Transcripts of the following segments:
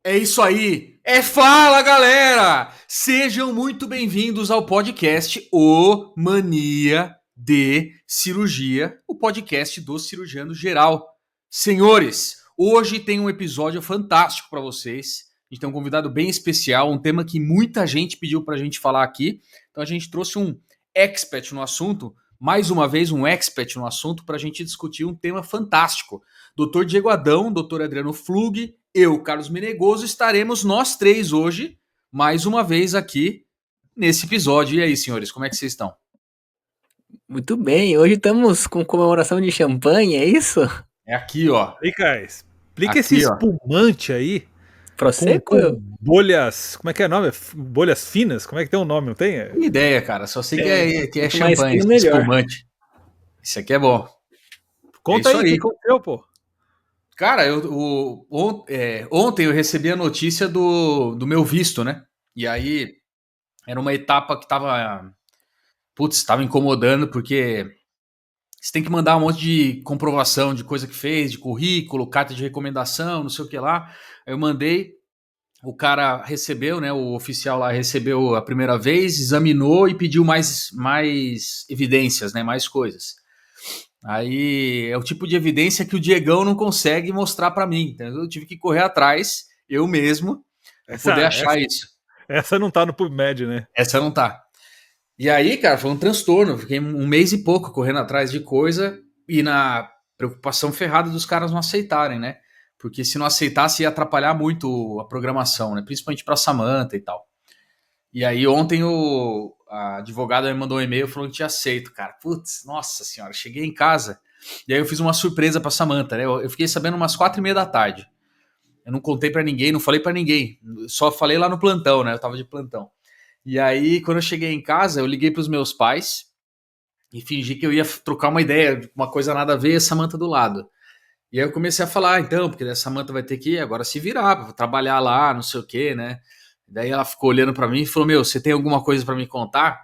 É isso aí. Fala, galera! Sejam muito bem-vindos ao podcast O Mania de Cirurgia, o podcast do cirurgiano geral. Senhores, hoje tem um episódio fantástico para vocês. A gente tem um convidado bem especial, um tema que muita gente pediu para a gente falar aqui. Então a gente trouxe um expert no assunto, mais uma vez um expert no assunto, para a gente discutir um tema fantástico. Dr. Diego Adão, Dr. Adriano Flug, eu, Carlos Menegoso, estaremos nós três hoje, mais uma vez aqui nesse episódio. E aí, senhores, como é que vocês estão? Muito bem, hoje estamos com comemoração de champanhe, é isso? É aqui, ó. Aí, cara, explica esse Aqui, ó. espumante aí Prosecco? com bolhas. Como é que é o nome? Bolhas finas? Como é que tem o nome, não tem? Que ideia, cara. Só sei que é Quanto mais champanhe, fino, melhor. espumante. Isso aqui é bom. Conta isso aí o que aí. aconteceu, pô. Cara, ontem eu recebi a notícia do meu visto, né? E aí era uma etapa que tava incomodando, porque você tem que mandar um monte de comprovação de coisa que fez, de currículo, carta de recomendação, não sei o que lá. Aí eu mandei, o cara recebeu, né? O oficial lá recebeu a primeira vez, examinou e pediu mais evidências, né? Mais coisas. Aí é o tipo de evidência que o Diegão não consegue mostrar para mim. Então eu tive que correr atrás, eu mesmo, para poder achar isso. Essa não tá no PubMed, né? Essa não tá. E aí, cara, foi um transtorno. Fiquei um mês e pouco correndo atrás de coisa e na preocupação ferrada dos caras não aceitarem, né? Porque se não aceitasse ia atrapalhar muito a programação, né? Principalmente para Samantha e tal. E aí ontem a advogada me mandou um e-mail falando que tinha aceito, cara. Putz, nossa senhora, cheguei em casa e aí eu fiz uma surpresa para Samantha, né? Eu fiquei sabendo umas 4:30 da tarde. Eu não contei para ninguém, não falei para ninguém. Só falei lá no plantão, né? Eu tava de plantão. E aí, quando eu cheguei em casa, eu liguei para os meus pais e fingi que eu ia trocar uma ideia, uma coisa nada a ver, e a Samantha do lado. E aí eu comecei a falar, então, porque a Samantha vai ter que agora se virar, trabalhar lá, não sei o quê, né? Daí ela ficou olhando para mim e falou: Meu, você tem alguma coisa para me contar?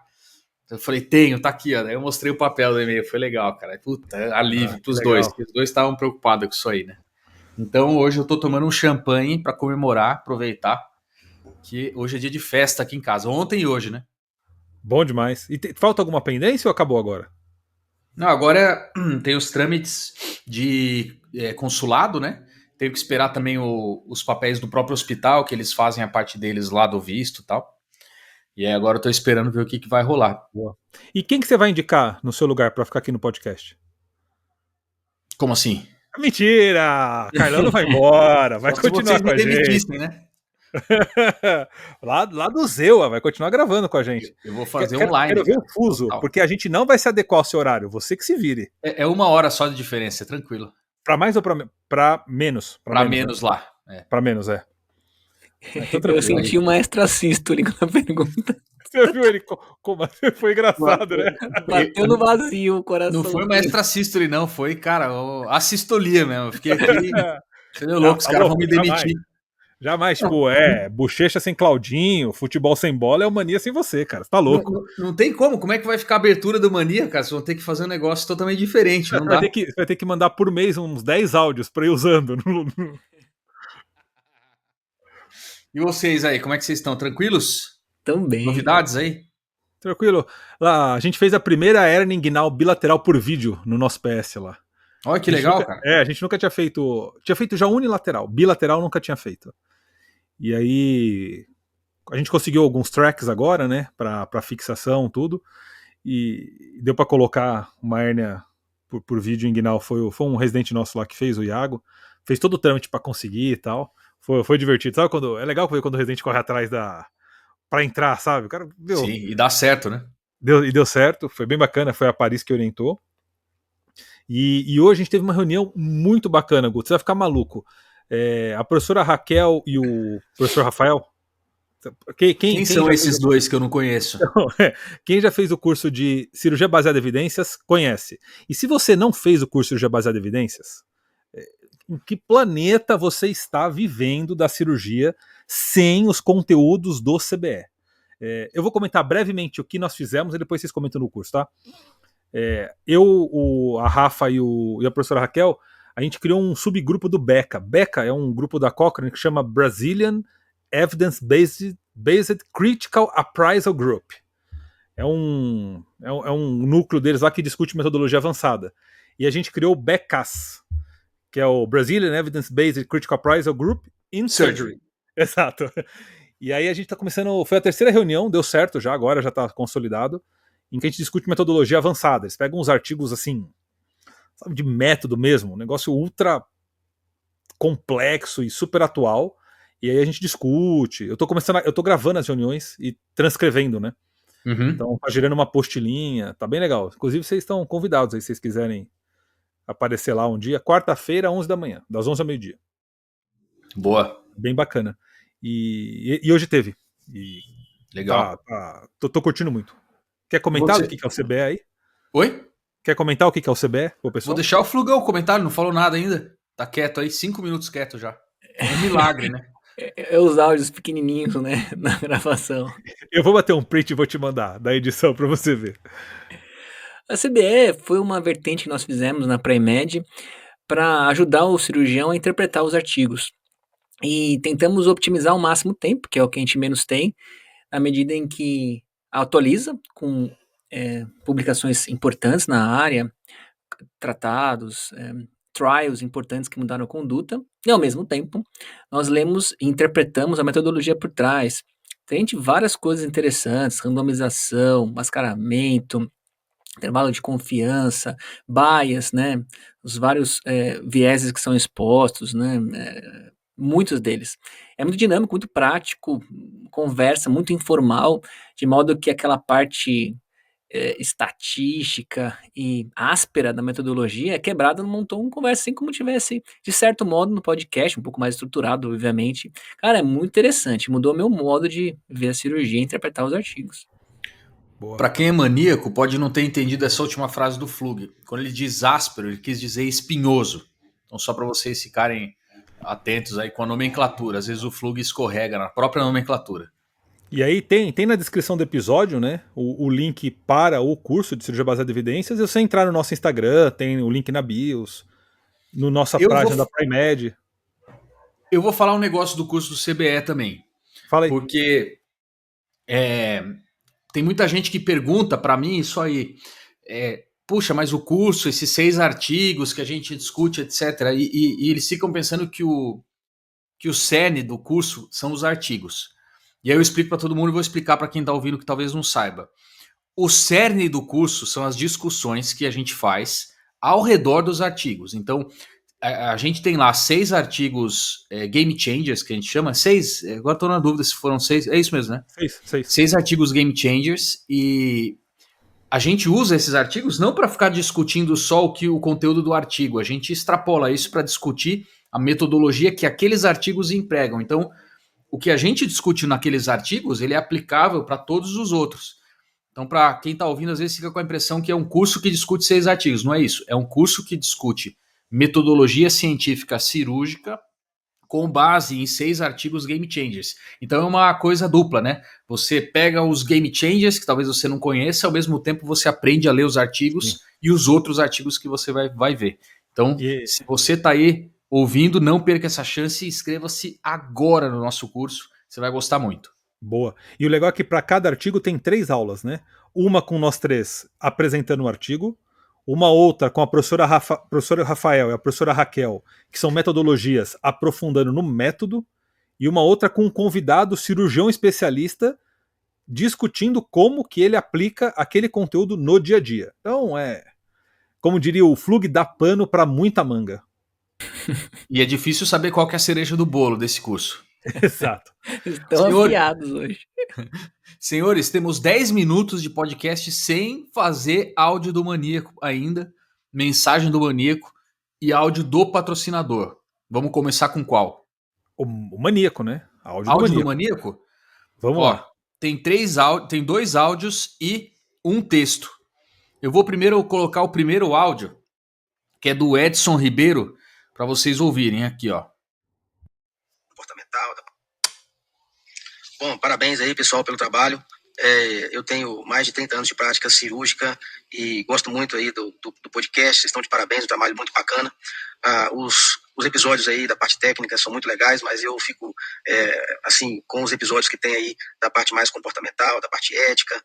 Eu falei: Tenho, tá aqui, ó. Daí eu mostrei o papel do e-mail, foi legal, cara. Puta, alívio pros dois, porque os dois estavam preocupados com isso aí, né? Então hoje eu tô tomando um champanhe para comemorar, aproveitar, que hoje é dia de festa aqui em casa. Ontem e hoje, né? Bom demais. E falta alguma pendência ou acabou agora? Não, agora tem os trâmites de consulado, né? Tenho que esperar também os papéis do próprio hospital, que eles fazem a parte deles lá do visto e tal. E aí agora eu tô esperando ver o que vai rolar. Boa. E quem que você vai indicar no seu lugar para ficar aqui no podcast? Como assim? Mentira! Carlão não vai embora, vai Só se continuar vocês com me a gente. demitissem, né? lá do Zewa, vai continuar gravando com a gente. Eu vou fazer online. Quero ver o fuso, total. porque a gente não vai se adequar ao seu horário, você que se vire. É 1 hora só de diferença, tranquilo. Pra mais ou pra menos? Pra menos, né? lá. Pra menos, é. Eu senti uma extrasístole com a pergunta. Você viu ele como foi engraçado, né? Bateu no vazio o coração. Não foi uma extrasístole, não. Foi, cara, a sistolia mesmo. Eu fiquei aqui. Entendeu? Louco, os caras vão me demitir. Jamais, tipo, bochecha sem Claudinho, futebol sem bola é o Mania sem você, cara. Você tá louco. Não tem como. Como é que vai ficar a abertura do Mania, cara? Vocês vão ter que fazer um negócio totalmente diferente. Não dá. Você vai ter que mandar por mês uns 10 áudios pra ir usando. E vocês aí, como é que vocês estão? Tranquilos? Também. Novidades aí? Tranquilo. Lá, a gente fez a primeira hernia inguinal bilateral por vídeo no nosso PS lá. Olha que legal, cara. A gente nunca tinha feito. Tinha feito já unilateral. Bilateral nunca tinha feito. E aí. A gente conseguiu alguns tracks agora, né? Pra fixação, tudo. E deu pra colocar uma hérnia por vídeo inguinal. Foi um residente nosso lá que fez, o Iago. Fez todo o trâmite pra conseguir e tal. Foi divertido. Sabe quando. É legal ver quando o residente corre atrás pra entrar, sabe? O cara, Sim, e dá certo, né? Deu certo, foi bem bacana, foi a Paris que orientou. E hoje a gente teve uma reunião muito bacana, Guto, você vai ficar maluco. A professora Raquel e o professor Rafael. Quem são esses dois que eu não conheço? Quem já fez o curso de cirurgia baseada em evidências, conhece. E se você não fez o curso de cirurgia baseada em evidências, em que planeta você está vivendo da cirurgia sem os conteúdos do CBE? Eu vou comentar brevemente o que nós fizemos e depois vocês comentam no curso, tá? A Rafa e a professora Raquel, a gente criou um subgrupo do BECA. BECA é um grupo da Cochrane que chama Brazilian Evidence-Based Critical Appraisal Group. É um núcleo deles lá que discute metodologia avançada. E a gente criou o BECAS, que é o Brazilian Evidence-Based Critical Appraisal Group in Surgery. Exato. E aí a gente tá começando, foi a terceira reunião, deu certo já, agora já tá consolidado, em que a gente discute metodologia avançada. Eles pegam uns artigos assim, sabe, de método mesmo, um negócio ultra complexo e super atual, e aí a gente discute. Eu tô gravando as reuniões e transcrevendo, né? Uhum. Então tá gerando uma apostilinha, tá bem legal. Inclusive vocês estão convidados aí, se vocês quiserem aparecer lá um dia, quarta-feira, 11 da manhã, das 11 ao meio-dia. Boa. Bem bacana. E hoje teve. E legal. Tô curtindo muito. Quer comentar o que é o CBE aí? Oi? Quer comentar o que é o CBE? Vou deixar o Flugão comentar, não falou nada ainda. Tá quieto aí, 5 minutos quieto já. É um milagre, né? É os áudios pequenininhos, né, na gravação. Eu vou bater um print e vou te mandar da edição para você ver. A CBE foi uma vertente que nós fizemos na Premed para ajudar o cirurgião a interpretar os artigos. E tentamos optimizar ao máximo o tempo, que é o que a gente menos tem, à medida em que atualiza com publicações importantes na área, tratados, trials importantes que mudaram a conduta, e ao mesmo tempo nós lemos e interpretamos a metodologia por trás. Tem várias coisas interessantes, randomização, mascaramento, intervalo de confiança, bias, né, os vários vieses que são expostos, né, muitos deles. É muito dinâmico, muito prático, conversa muito informal, de modo que aquela parte estatística e áspera da metodologia é quebrada num tom de conversa, assim como tivesse, de certo modo, no podcast, um pouco mais estruturado, obviamente. Cara, é muito interessante, mudou meu modo de ver a cirurgia e interpretar os artigos. Para quem é maníaco, pode não ter entendido essa última frase do Flug. Quando ele diz áspero, ele quis dizer espinhoso. Então, só para vocês ficarem atentos aí com a nomenclatura. Às vezes o Flug escorrega na própria nomenclatura. E aí tem na descrição do episódio, né, o link para o curso de cirurgia baseada em evidências. E você entrar no nosso Instagram, tem o link na bios, no nossa página da Premed. Eu vou falar um negócio do curso do CBE também. Fala aí. Porque tem muita gente que pergunta para mim isso aí. Puxa, mas o curso, esses 6 artigos que a gente discute, etc. E eles ficam pensando que o cerne do curso são os artigos. E aí eu explico para todo mundo e vou explicar para quem está ouvindo que talvez não saiba. O cerne do curso são as discussões que a gente faz ao redor dos artigos. Então, a gente tem lá 6 artigos Game Changers, que a gente chama. 6, agora estou na dúvida se foram 6. É isso mesmo, né? 6 artigos Game Changers. E a gente usa esses artigos não para ficar discutindo só o conteúdo do artigo. A gente extrapola isso para discutir a metodologia que aqueles artigos empregam. Então, o que a gente discute naqueles artigos, ele é aplicável para todos os outros. Então, para quem está ouvindo, às vezes fica com a impressão que é um curso que discute 6 artigos. Não é isso. É um curso que discute metodologia científica cirúrgica com base em 6 artigos Game Changers. Então, é uma coisa dupla, né? Você pega os Game Changers, que talvez você não conheça, ao mesmo tempo você aprende a ler os artigos e os outros artigos que você vai ver. Então, se você está aí ouvindo, não perca essa chance e inscreva-se agora no nosso curso. Você vai gostar muito. Boa. E o legal é que para cada artigo tem 3 aulas, né? Uma com nós 3 apresentando o artigo, uma outra com a professora Rafael e a professora Raquel, que são metodologias aprofundando no método, e uma outra com um convidado cirurgião especialista discutindo como que ele aplica aquele conteúdo no dia a dia. Então, como diria o Flug, dá pano para muita manga. E é difícil saber qual que é a cereja do bolo desse curso. Exato. Estão afiados hoje. Senhores, temos 10 minutos de podcast sem fazer áudio do maníaco ainda, mensagem do maníaco e áudio do patrocinador. Vamos começar com qual? O maníaco, né? Áudio do maníaco? Vamos lá. Tem 2 áudios e um texto. Eu vou primeiro colocar o primeiro áudio, que é do Edson Ribeiro, para vocês ouvirem aqui, ó. Comportamental. Bom, parabéns aí, pessoal, pelo trabalho. Eu tenho mais de 30 anos de prática cirúrgica e gosto muito aí do podcast. Vocês estão de parabéns, um trabalho muito bacana. Os episódios aí da parte técnica são muito legais, mas eu fico assim com os episódios que tem aí da parte mais comportamental, da parte ética.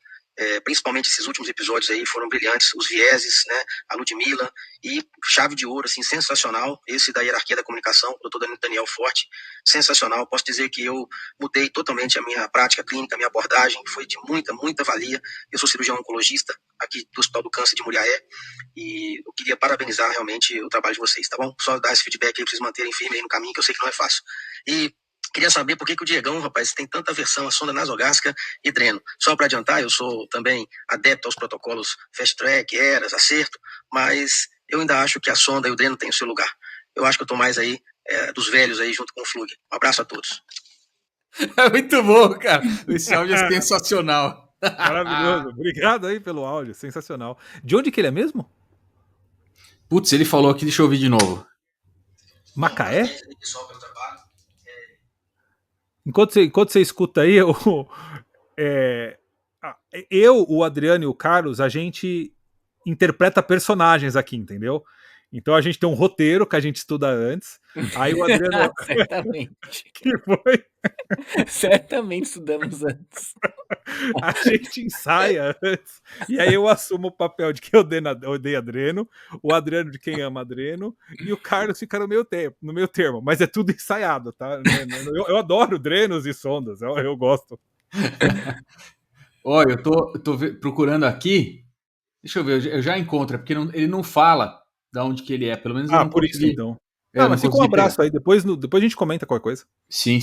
Principalmente esses últimos episódios aí foram brilhantes, os vieses, né, a Ludmilla, e chave de ouro, assim, sensacional, esse da hierarquia da comunicação, o Dr. Daniel Forte, sensacional. Posso dizer que eu mudei totalmente a minha prática clínica, a minha abordagem, foi de muita, muita valia. Eu sou cirurgião oncologista aqui do Hospital do Câncer de Muriaé, e eu queria parabenizar realmente o trabalho de vocês, tá bom? Só dar esse feedback aí pra vocês manterem firme aí no caminho, que eu sei que não é fácil. E queria saber por que o Diegão, rapaz, tem tanta aversão à sonda nasogástrica e dreno. Só para adiantar, eu sou também adepto aos protocolos Fast Track, ERAS, Acerto, mas eu ainda acho que a sonda e o dreno têm o seu lugar. Eu acho que eu tô mais aí dos velhos aí junto com o Flug. Um abraço a todos. É muito bom, cara. Esse áudio é sensacional. Maravilhoso. Obrigado aí pelo áudio, sensacional. De onde que ele é mesmo? Putz, ele falou aqui, deixa eu ouvir de novo. Macaé? Enquanto você escuta aí, o Adriano e o Carlos, a gente interpreta personagens aqui, entendeu? Então a gente tem um roteiro que a gente estuda antes. Aí o Adriano. Certamente. Que foi? Certamente estudamos antes. A gente ensaia antes. E aí eu assumo o papel de quem odeia Adreno, o Adriano de quem ama Adreno, e o Carlos fica no meio termo. Mas é tudo ensaiado, tá? Eu adoro drenos e sondas, eu gosto. Olha, eu tô procurando aqui. Deixa eu ver, eu já encontro, porque ele não fala de onde que ele é. Pelo menos eu não por consegui. Isso então. Mas fica um abraço aí, depois a gente comenta qualquer coisa. Sim.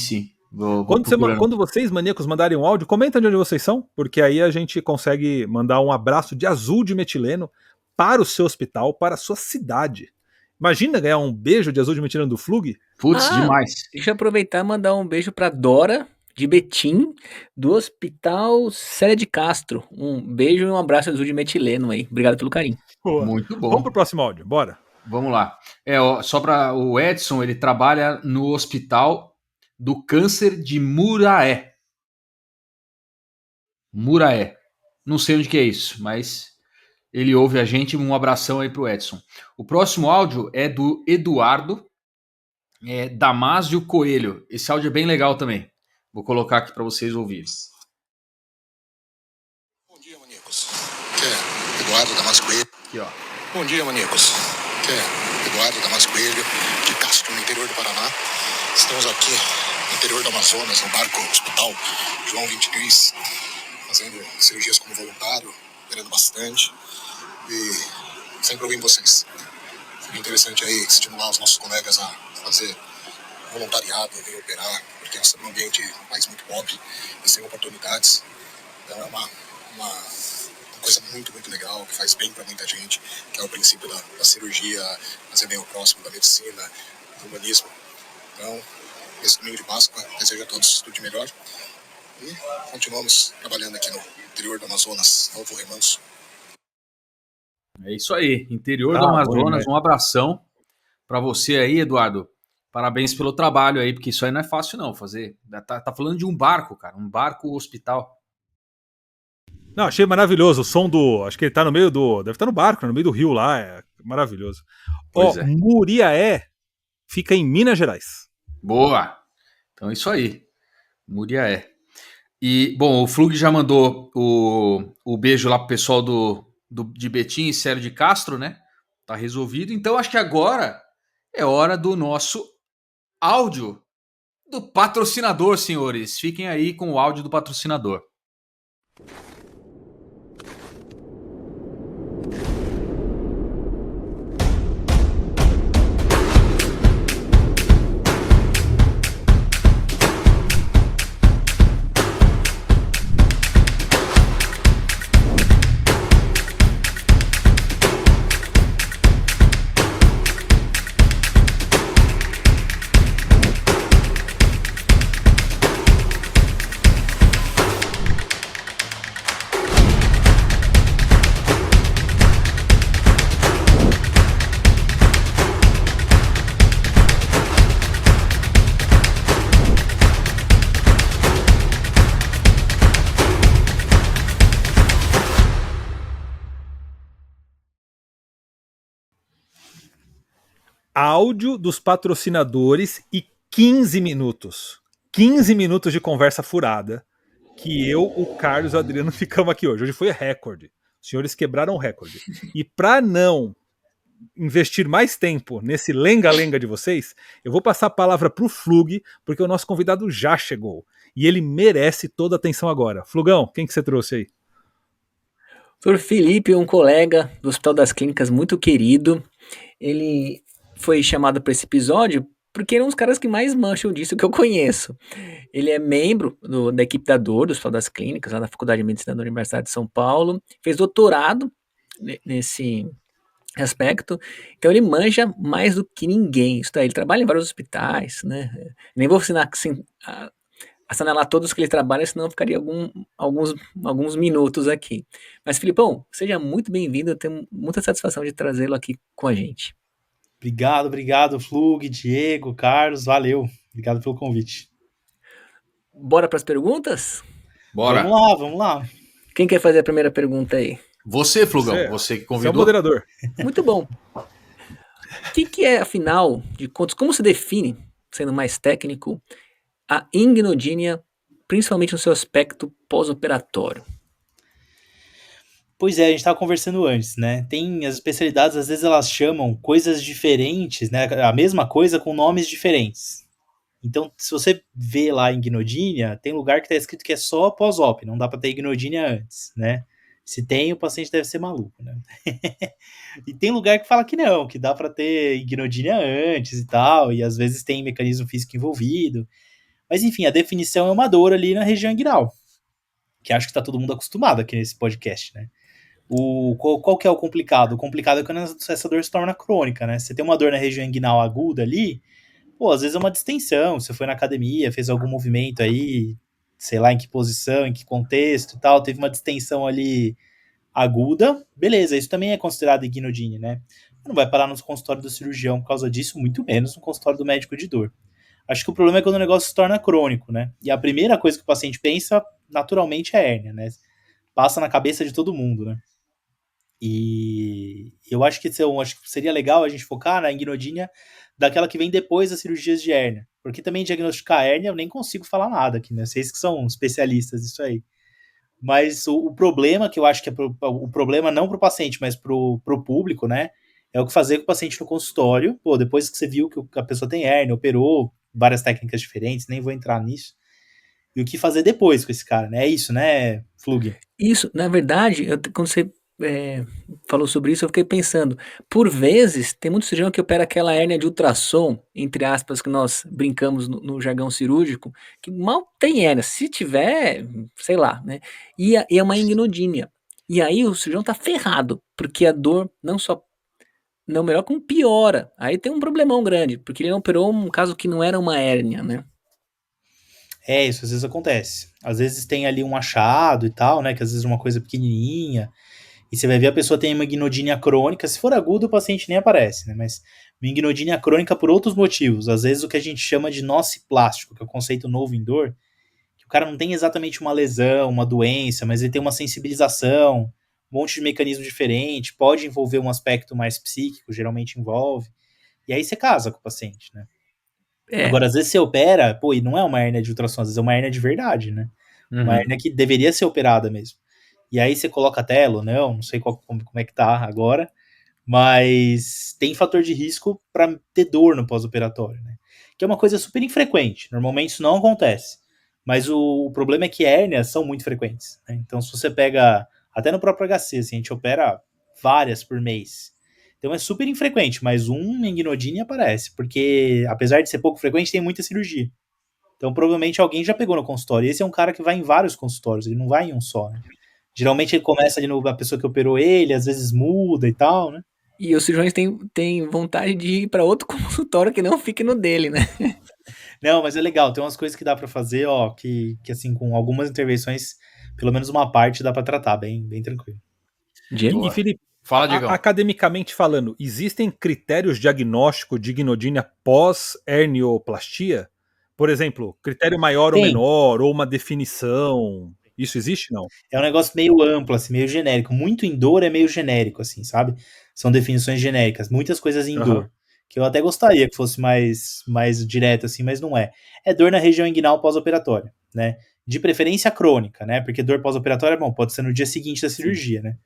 Vou quando vocês, maníacos, mandarem um áudio, comenta de onde vocês são, porque aí a gente consegue mandar um abraço de azul de metileno para o seu hospital, para a sua cidade. Imagina ganhar um beijo de azul de metileno do Flug? Putz, demais. Deixa eu aproveitar e mandar um beijo para Dora, de Betim, do Hospital Célia de Castro. Um beijo e um abraço azul de metileno aí. Obrigado pelo carinho. Boa. Muito bom. Vamos pro próximo áudio, bora. Vamos lá. Só para o Edson, ele trabalha no Hospital do Câncer de Muriaé. Não sei onde que é isso, mas ele ouve a gente. Um abração aí pro Edson. O próximo áudio é do Eduardo Damásio Coelho. Esse áudio é bem legal também. Vou colocar aqui para vocês ouvirem. Bom dia, maníacos. Que é Eduardo Damásio Coelho. Aqui, ó. Bom dia, maníacos. Que é Eduardo Damásio Coelho, de Castro, no interior do Paraná. Estamos aqui no interior do Amazonas, no barco Hospital João 23, fazendo cirurgias como voluntário, operando bastante e sempre ouvindo vocês. Seria interessante aí estimular os nossos colegas a fazer voluntariado, vir operar, porque nós estamos num ambiente mais muito pobre e sem oportunidades. Então é uma coisa muito, muito legal, que faz bem para muita gente, que é o princípio da cirurgia, fazer bem o próximo, da medicina, do humanismo. Então, nesse domingo de Páscoa, desejo a todos tudo de melhor. E continuamos trabalhando aqui no interior do Amazonas, Novo Remanso. É isso aí, interior do Amazonas, um abração para você aí, Eduardo. Parabéns pelo trabalho aí, porque isso aí não é fácil não fazer. Tá falando de um barco, cara, um barco hospital. Não, achei maravilhoso o som acho que ele tá no meio deve estar no barco, no meio do rio lá, é maravilhoso. Muriaé fica em Minas Gerais. Boa! Então é isso aí, Muriaé. E, bom, o Flug já mandou o beijo lá pro pessoal de Betim e Célio de Castro, né? Tá resolvido. Então acho que agora é hora do nosso áudio do patrocinador, senhores. Fiquem aí com o áudio do patrocinador. áudio dos patrocinadores e 15 minutos. 15 minutos de conversa furada. Que eu, o Carlos e o Adriano ficamos aqui hoje. Hoje foi recorde. Os senhores quebraram o recorde. E para não investir mais tempo nesse lenga-lenga de vocês, eu vou passar a palavra pro Flug, porque o nosso convidado já chegou. E ele merece toda a atenção agora. Flugão, quem que você trouxe aí? Dr. Felipe, um colega do Hospital das Clínicas muito querido, ele foi chamado para esse episódio porque ele é um dos caras que mais mancham disso que eu conheço. Ele é membro da equipe da dor do Hospital das Clínicas, lá na Faculdade de Medicina da Universidade de São Paulo, fez doutorado nesse aspecto, então ele manja mais do que ninguém. Isso daí, ele trabalha em vários hospitais, né? Nem vou assinalar todos que ele trabalha, senão eu ficaria alguns minutos aqui. Mas, Filipão, seja muito bem-vindo, eu tenho muita satisfação de trazê-lo aqui com a gente. Obrigado, Flug, Diego, Carlos, valeu. Obrigado pelo convite. Bora para as perguntas? Bora. Vamos lá. Quem quer fazer a primeira pergunta aí? Você, Flugão, você que convidou. Você é o moderador. Muito bom. O que é, afinal de contas, como se define, sendo mais técnico, a ingunodínia, principalmente no seu aspecto pós-operatório? Pois é, a gente estava conversando antes, né? Tem as especialidades, às vezes elas chamam coisas diferentes, né? A mesma coisa com nomes diferentes. Então, se você vê lá em ingunodínia, tem lugar que está escrito que é só pós-op, não dá para ter ingunodínia antes, né? Se tem, o paciente deve ser maluco, né? E tem lugar que fala que não, que dá para ter ingunodínia antes e tal, e às vezes tem mecanismo físico envolvido. Mas enfim, a definição é uma dor ali na região inguinal, que acho que está todo mundo acostumado aqui nesse podcast, né? Qual que é o complicado? O complicado é quando essa dor se torna crônica, né? Você tem uma dor na região inguinal aguda ali, pô, às vezes é uma distensão, você foi na academia, fez algum movimento aí, sei lá em que posição, em que contexto e tal, teve uma distensão ali aguda, beleza, isso também é considerado ingunodínia, né? Não vai parar no consultório do cirurgião por causa disso, muito menos no consultório do médico de dor. Acho que o problema é quando o negócio se torna crônico, né? E a primeira coisa que o paciente pensa, naturalmente, é hérnia, né? Passa na cabeça de todo mundo, né? E eu acho que seria legal a gente focar na ingunodínia daquela que vem depois das cirurgias de hérnia. Porque também diagnosticar hérnia eu nem consigo falar nada aqui, né? Vocês que são especialistas nisso aí. Mas o problema que eu acho que é o problema não para o paciente, mas para o público, né? É o que fazer com o paciente no consultório. Pô, depois que você viu que a pessoa tem hérnia, operou, várias técnicas diferentes, nem vou entrar nisso. E o que fazer depois com esse cara, né? É isso, né, Flug? Isso, na verdade, quando você falou sobre isso, eu fiquei pensando, por vezes, tem muito cirurgião que opera aquela hérnia de ultrassom, entre aspas, que nós brincamos no jargão cirúrgico, que mal tem hérnia, se tiver, sei lá, né, e é uma ingunodínia, e aí o cirurgião tá ferrado, porque a dor não melhora, como piora, aí tem um problemão grande, porque ele operou um caso que não era uma hérnia, né. É, isso às vezes acontece. Às vezes tem ali um achado e tal, né, que às vezes é uma coisa pequenininha, e você vai ver a pessoa tem uma ingunodínia crônica, se for agudo o paciente nem aparece, né, mas uma ingunodínia crônica por outros motivos, às vezes o que a gente chama de nociplástico, que é o conceito novo em dor, que o cara não tem exatamente uma lesão, uma doença, mas ele tem uma sensibilização, um monte de mecanismo diferente, pode envolver um aspecto mais psíquico, geralmente envolve, e aí você casa com o paciente, né. Agora, às vezes você opera, pô, e não é uma hérnia de ultrassom, às vezes é uma hérnia de verdade, né, uma hérnia que deveria ser operada mesmo. E aí você coloca tela ou não sei como é que tá agora, mas tem fator de risco para ter dor no pós-operatório, né? Que é uma coisa super infrequente, normalmente isso não acontece, mas o problema é que hérnias são muito frequentes, né? Então se você pega, até no próprio HC, assim, a gente opera várias por mês, então é super infrequente, mas ingunodínia aparece, porque apesar de ser pouco frequente, tem muita cirurgia. Então provavelmente alguém já pegou no consultório, e esse é um cara que vai em vários consultórios, ele não vai em um só, né? Geralmente ele começa ali na pessoa que operou ele, às vezes muda e tal, né? E os cirurgiões têm vontade de ir para outro consultório que não fique no dele, né? Não, mas é legal, tem umas coisas que dá para fazer, ó, que assim, com algumas intervenções, pelo menos uma parte dá para tratar, bem tranquilo. E Felipe, fala, Diegão. Academicamente falando, existem critérios diagnósticos de ingunodínia pós-hernioplastia? Por exemplo, critério maior ou menor, ou uma definição... Isso existe, não? É um negócio meio amplo, assim, meio genérico. Muito em dor é meio genérico, assim, sabe? São definições genéricas. Muitas coisas em dor. que eu até gostaria que fosse mais direto assim, mas não é. É dor na região inguinal pós-operatória, né? De preferência crônica, né? Porque dor pós-operatória, bom, pode ser no dia seguinte da cirurgia, né?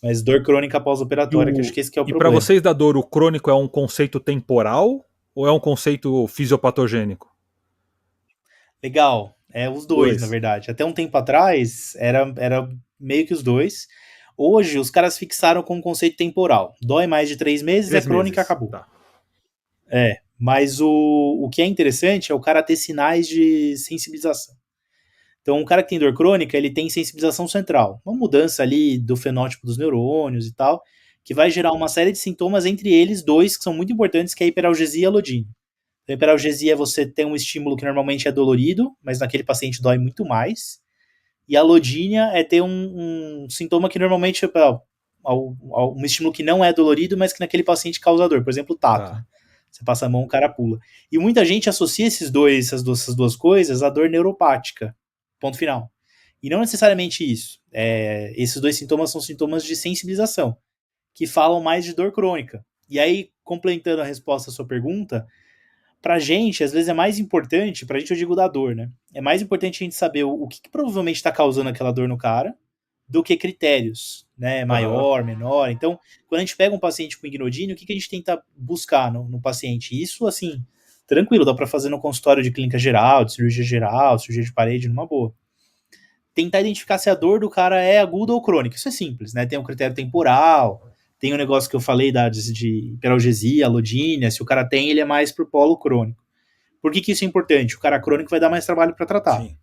Mas dor crônica pós-operatória, que eu acho que esse que é o E para problema. vocês da dor, o crônico é um conceito temporal ou é um conceito fisiopatogênico? Legal. É os dois, na verdade. Até um tempo atrás, era meio que os dois. Hoje, os caras fixaram com um conceito temporal. Dói mais de 3 meses, é 3 crônica, meses. acabou. Tá. Mas o que é interessante é o cara ter sinais de sensibilização. Então, um cara que tem dor crônica, ele tem sensibilização central. Uma mudança ali do fenótipo dos neurônios e tal, que vai gerar uma série de sintomas, entre eles dois que são muito importantes, que é a hiperalgesia e a alodínia. A hiperalgesia é você ter um estímulo que normalmente é dolorido, mas naquele paciente dói muito mais. E a alodínia é ter um sintoma que normalmente é um estímulo que não é dolorido, mas que naquele paciente causa dor. Por exemplo, o tato. Tá. Né? Você passa a mão, o cara pula. E muita gente associa essas duas coisas à dor neuropática. Ponto final. E não necessariamente isso. Esses dois sintomas são sintomas de sensibilização, que falam mais de dor crônica. E aí, complementando a resposta à sua pergunta, pra gente, às vezes é mais importante, pra gente eu digo da dor, né? É mais importante a gente saber o que provavelmente tá causando aquela dor no cara, do que critérios, né? Maior, menor. Então, quando a gente pega um paciente com ignodínia, o que a gente tenta buscar no paciente? Isso, assim, tranquilo, dá pra fazer no consultório de clínica geral, de cirurgia de parede, numa boa. Tentar identificar se a dor do cara é aguda ou crônica. Isso é simples, né? Tem um critério temporal, tem um negócio que eu falei de hiperalgesia, alodínia, se o cara tem, ele é mais pro polo crônico. Por que isso é importante? O cara crônico vai dar mais trabalho para tratar. Sim.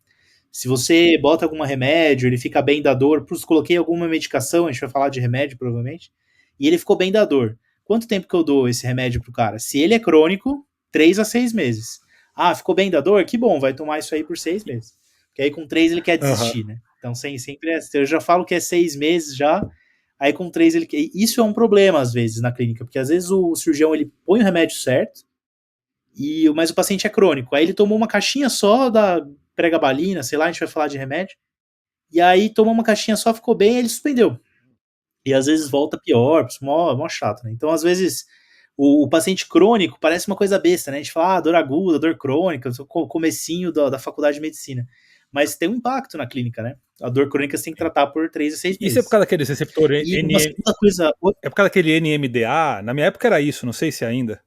Se você bota algum remédio, ele fica bem da dor, coloquei alguma medicação, a gente vai falar de remédio provavelmente, e ele ficou bem da dor. Quanto tempo que eu dou esse remédio pro cara? Se ele é crônico, 3 a 6 meses. Ah, ficou bem da dor? Que bom, vai tomar isso aí por 6 meses. Porque aí com 3 ele quer desistir, né? Então sempre eu já falo que é 6 meses já, aí com 3 ele quer. Isso é um problema às vezes na clínica, porque às vezes o cirurgião ele põe o remédio certo, mas o paciente é crônico. Aí ele tomou uma caixinha só da pregabalina, sei lá, a gente vai falar de remédio, e aí tomou uma caixinha só, ficou bem, e ele suspendeu. E às vezes volta pior, mó chato, né? Então, às vezes, o paciente crônico parece uma coisa besta, né? A gente fala, dor aguda, dor crônica, comecinho da faculdade de medicina. Mas tem um impacto na clínica, né? A dor crônica você tem que tratar por 3 a 6 meses. Isso é por causa daquele receptor É por causa daquele NMDA? Na minha época era isso, não sei se ainda.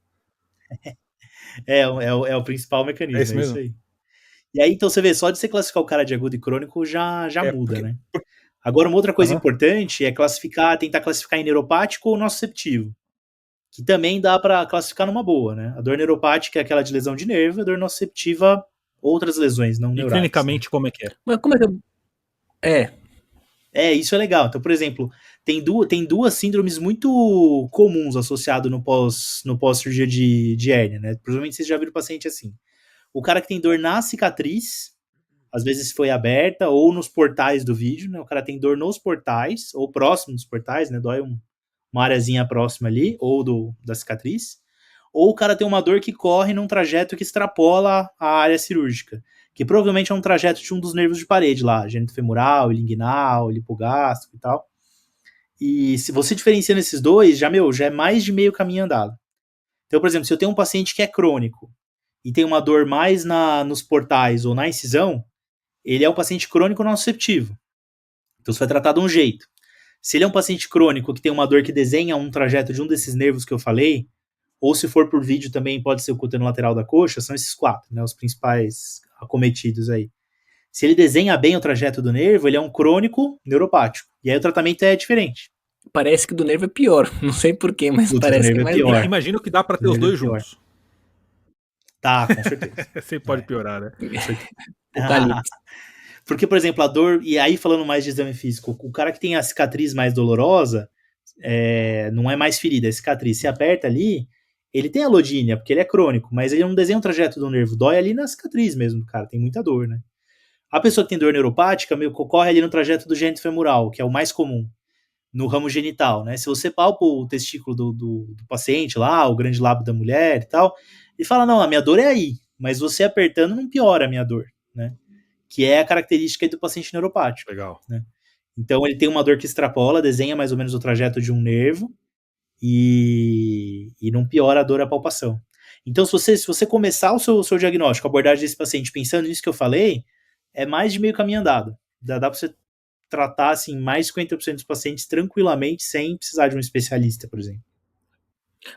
É o principal mecanismo, É isso mesmo? aí. E aí, então, você vê, só de você classificar o cara de agudo e crônico já muda, né? Agora, uma outra coisa importante é tentar classificar em neuropático ou nociceptivo, que também dá para classificar numa boa, né? A dor neuropática é aquela de lesão de nervo, a dor nociceptiva, outras lesões, não neurais. E clinicamente, como é que é? Mas como é que Isso é legal. Então, por exemplo, tem duas síndromes muito comuns associadas no pós-cirurgia de hérnia, né? Provavelmente vocês já viram paciente assim. O cara que tem dor na cicatriz, às vezes foi aberta, ou nos portais do vídeo, né? O cara tem dor nos portais, ou próximo dos portais, né? Dói uma areazinha próxima ali, ou da cicatriz. Ou o cara tem uma dor que corre num trajeto que extrapola a área cirúrgica, que provavelmente é um trajeto de um dos nervos de parede lá, genitofemoral, linguinal, lipogástrico e tal. E se você diferenciando esses dois, já é mais de meio caminho andado. Então, por exemplo, se eu tenho um paciente que é crônico e tem uma dor mais nos portais ou na incisão, ele é um paciente crônico nociceptivo. Então você vai tratar de um jeito. Se ele é um paciente crônico que tem uma dor que desenha um trajeto de um desses nervos que eu falei, ou se for por vídeo também pode ser o cutâneo lateral da coxa, são esses 4, né, os principais acometidos aí. Se ele desenha bem o trajeto do nervo, ele é um crônico neuropático. E aí o tratamento é diferente. Parece que do nervo é pior. Não sei porquê, mas parece que é mais pior. Imagino que dá para ter os dois juntos. Tá, com certeza. Você pode piorar, né? Porque, por exemplo, a dor, e aí falando mais de exame físico, o cara que tem a cicatriz mais dolorosa, não é mais ferida, é cicatriz. Se aperta ali, ele tem alodínia, porque ele é crônico, mas ele não desenha um trajeto do nervo, dói ali na cicatriz mesmo do cara, tem muita dor, né? A pessoa que tem dor neuropática, corre ali no trajeto do gênito femoral, que é o mais comum, no ramo genital, né? Se você palpa o testículo do paciente lá, o grande lábio da mulher e tal, ele fala, não, a minha dor é aí, mas você apertando não piora a minha dor, né? Que é a característica do paciente neuropático. Legal. Né? Então ele tem uma dor que extrapola, desenha mais ou menos o trajeto de um nervo, e não piora a dor e a palpação. Então, se você começar o seu diagnóstico, a abordagem desse paciente, pensando nisso que eu falei, é mais de meio caminho andado. Dá para você tratar assim, mais de 50% dos pacientes tranquilamente, sem precisar de um especialista, por exemplo.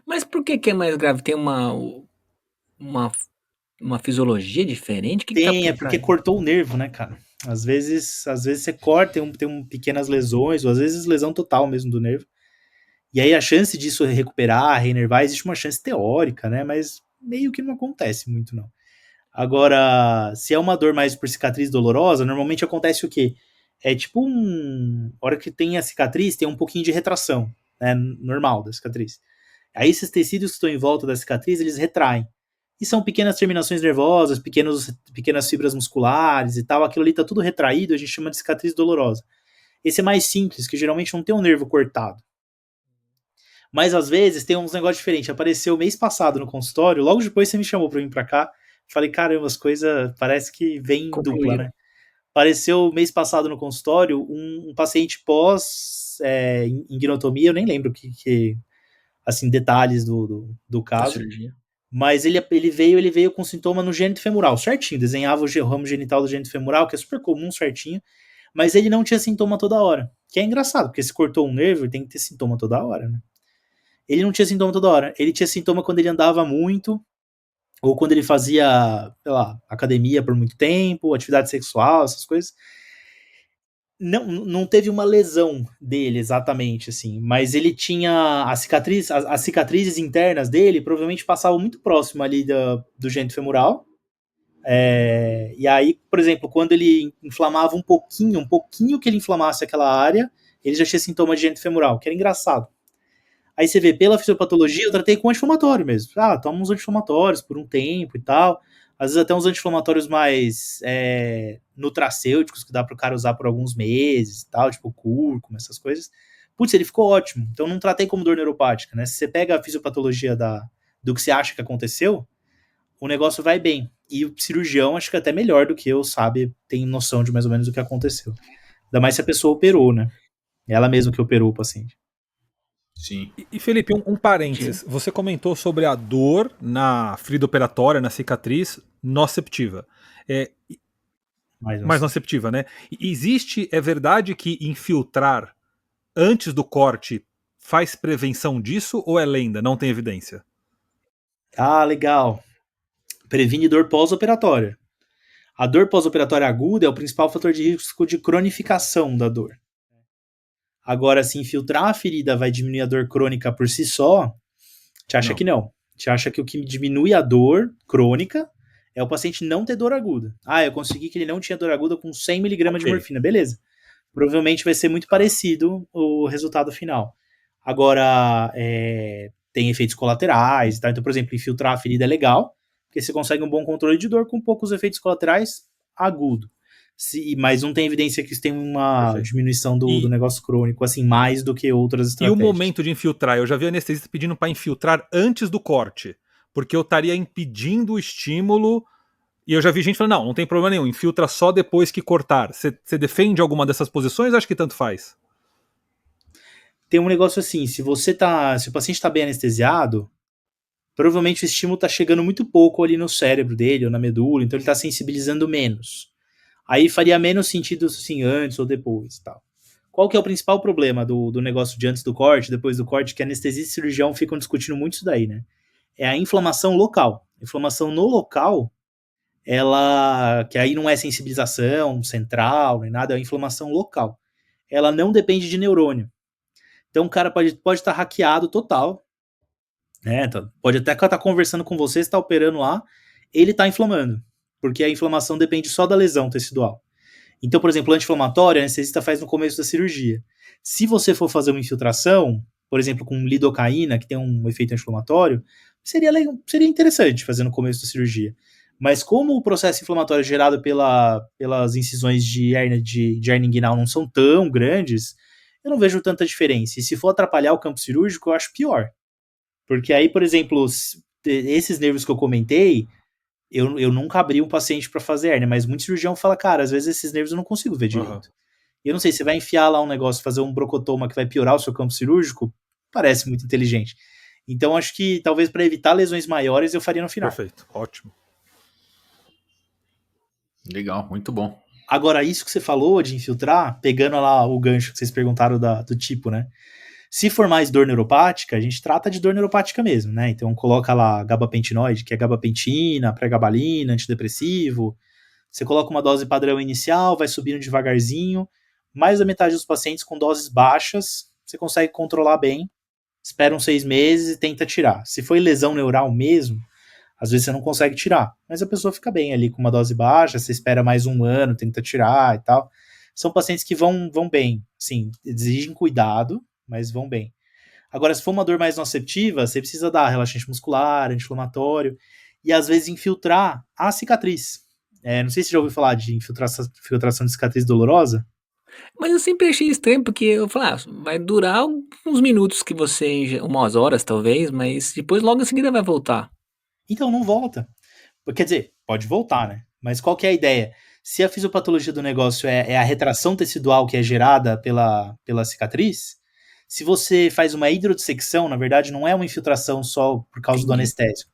Mas por que é mais grave? Tem uma, uma fisiologia diferente? O que tá Tem, é por porque trás? cortou o nervo, né, cara? Às vezes você corta, tem pequenas lesões, ou às vezes lesão total mesmo do nervo. E aí a chance disso recuperar, reinervar, existe uma chance teórica, né? Mas meio que não acontece muito, não. Agora, se é uma dor mais por cicatriz dolorosa, normalmente acontece o quê? É tipo a hora que tem a cicatriz, tem um pouquinho de retração, né? Normal da cicatriz. Aí esses tecidos que estão em volta da cicatriz, eles retraem. E são pequenas terminações nervosas, pequenas fibras musculares e tal. Aquilo ali tá tudo retraído, a gente chama de cicatriz dolorosa. Esse é mais simples, que geralmente não tem um nervo cortado. Mas às vezes tem uns negócios diferentes. Apareceu mês passado no consultório, logo depois você me chamou pra vir pra cá. Falei, caramba, as coisas parece que vem em dupla, né? Apareceu mês passado no consultório um paciente pós ingnotomia, eu nem lembro assim, detalhes do caso. Mas ele veio com sintoma no gênito femoral, certinho. Desenhava o ramo genital do gênito femoral, que é super comum, certinho. Mas ele não tinha sintoma toda hora. Que é engraçado, porque se cortou um nervo, ele tem que ter sintoma toda hora, né? Ele não tinha sintoma toda hora. Ele tinha sintoma quando ele andava muito, ou quando ele fazia, sei lá, academia por muito tempo, atividade sexual, essas coisas. Não teve uma lesão dele exatamente, assim, mas ele tinha as cicatrizes internas dele provavelmente passavam muito próximo ali do gênito femoral. E aí, por exemplo, quando ele inflamava um pouquinho que ele inflamasse aquela área, ele já tinha sintoma de gênito femoral, que era engraçado. Aí você vê, pela fisiopatologia, eu tratei com anti-inflamatório mesmo. Toma uns anti-inflamatórios por um tempo e tal. Às vezes até uns anti-inflamatórios mais nutracêuticos, que dá pro cara usar por alguns meses e tal, tipo cúrcuma, essas coisas. Putz, ele ficou ótimo. Então não tratei como dor neuropática, né? Se você pega a fisiopatologia do que você acha que aconteceu, o negócio vai bem. E o cirurgião, acho que até melhor do que eu, sabe, tem noção de mais ou menos o que aconteceu. Ainda mais se a pessoa operou, né? Ela mesma que operou o paciente. Sim. E Felipe, um parênteses. Você comentou sobre a dor na ferida operatória, na cicatriz nociceptiva. Mais nociceptiva, né? É verdade que infiltrar antes do corte faz prevenção disso ou é lenda? Não tem evidência? Legal. Previne dor pós-operatória. A dor pós-operatória aguda é o principal fator de risco de cronificação da dor. Agora, se infiltrar a ferida vai diminuir a dor crônica por si só, te acha que não. Te acha que o que diminui a dor crônica é o paciente não ter dor aguda. Eu consegui que ele não tinha dor aguda com 100 mg de morfina. Beleza. Provavelmente vai ser muito parecido o resultado final. Agora, tem efeitos colaterais, tá? Então, por exemplo, infiltrar a ferida é legal, porque você consegue um bom controle de dor com poucos efeitos colaterais agudo. Mas não tem evidência que isso tem uma diminuição do negócio crônico, assim, mais do que outras estratégias. E o momento de infiltrar? Eu já vi anestesista pedindo para infiltrar antes do corte, porque eu estaria impedindo o estímulo. E eu já vi gente falando, não tem problema nenhum, infiltra só depois que cortar. Você defende alguma dessas posições? Acho que tanto faz. Tem um negócio assim, se o paciente está bem anestesiado, provavelmente o estímulo está chegando muito pouco ali no cérebro dele, ou na medula, então ele está sensibilizando menos. Aí faria menos sentido, assim, antes ou depois, tal. Qual que é o principal problema do negócio de antes do corte, depois do corte, que anestesista e cirurgião ficam discutindo muito isso daí, né? É a inflamação local. A inflamação no local, que aí não é sensibilização central, nem nada, é a inflamação local. Ela não depende de neurônio. Então o cara pode estar hackeado total, né? Pode até estar conversando com você, está operando lá, ele está inflamando, porque a inflamação depende só da lesão tecidual. Então, por exemplo, o anti-inflamatório, a anestesista faz no começo da cirurgia. Se você for fazer uma infiltração, por exemplo, com lidocaína, que tem um efeito anti-inflamatório, seria interessante fazer no começo da cirurgia. Mas como o processo inflamatório gerado pelas incisões de hernia inguinal não são tão grandes, eu não vejo tanta diferença. E se for atrapalhar o campo cirúrgico, eu acho pior. Porque aí, por exemplo, esses nervos que eu comentei, eu nunca abri um paciente para fazer hérnia, mas muito cirurgião fala, cara, às vezes esses nervos eu não consigo ver direito. Eu não sei, você vai enfiar lá um negócio, fazer um brocotoma que vai piorar o seu campo cirúrgico, parece muito inteligente. Então acho que talvez para evitar lesões maiores eu faria no final. Perfeito, ótimo. Legal, muito bom. Agora, isso que você falou de infiltrar, pegando lá o gancho que vocês perguntaram do tipo, né? Se for mais dor neuropática, a gente trata de dor neuropática mesmo, né? Então coloca lá gabapentinoide, que é gabapentina, pregabalina, antidepressivo. Você coloca uma dose padrão inicial, vai subindo devagarzinho. Mais da metade dos pacientes com doses baixas, você consegue controlar bem. Espera uns 6 meses e tenta tirar. Se foi lesão neural mesmo, às vezes você não consegue tirar, mas a pessoa fica bem ali com uma dose baixa, você espera mais 1 ano, tenta tirar e tal. São pacientes que vão bem, sim, exigem cuidado, mas vão bem. Agora, se for uma dor mais nociceptiva, você precisa dar relaxante muscular, anti-inflamatório, e às vezes infiltrar a cicatriz. Não sei se você já ouviu falar de infiltração de cicatriz dolorosa. Mas eu sempre achei estranho, porque eu falei, vai durar uns minutos que você, umas horas talvez, mas depois logo em seguida vai voltar. Então não volta. Quer dizer, pode voltar, né? Mas qual que é a ideia? Se a fisiopatologia do negócio é a retração tecidual que é gerada pela cicatriz, se você faz uma hidrodissecção, na verdade não é uma infiltração só por causa do anestésico,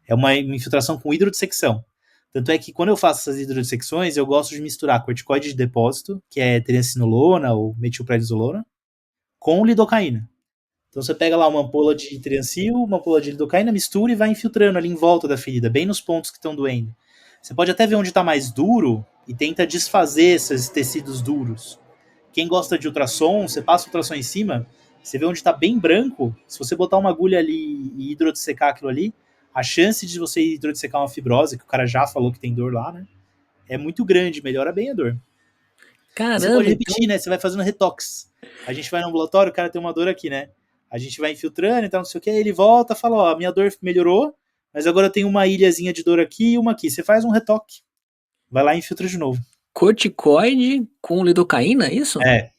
é uma infiltração com hidrodissecção. Tanto é que quando eu faço essas hidrodissecções, eu gosto de misturar corticoide de depósito, que é triancinolona ou metilprednisolona, com lidocaína. Então você pega lá uma ampola de triancil, uma ampola de lidocaína, mistura e vai infiltrando ali em volta da ferida, bem nos pontos que estão doendo. Você pode até ver onde está mais duro e tenta desfazer esses tecidos duros. Quem gosta de ultrassom, você passa o ultrassom em cima, você vê onde está bem branco, se você botar uma agulha ali e hidrodissecar aquilo ali, a chance de você hidrodissecar uma fibrose, que o cara já falou que tem dor lá, né, é muito grande, melhora bem a dor. Caramba, você pode repetir, né, você vai fazendo retox. A gente vai no ambulatório, o cara tem uma dor aqui, né, a gente vai infiltrando e tal, não sei o que, ele volta e fala, ó, a minha dor melhorou, mas agora eu tenho uma ilhazinha de dor aqui e uma aqui. Você faz um retoque, vai lá e infiltra de novo. Corticoide com lidocaína, é isso? É.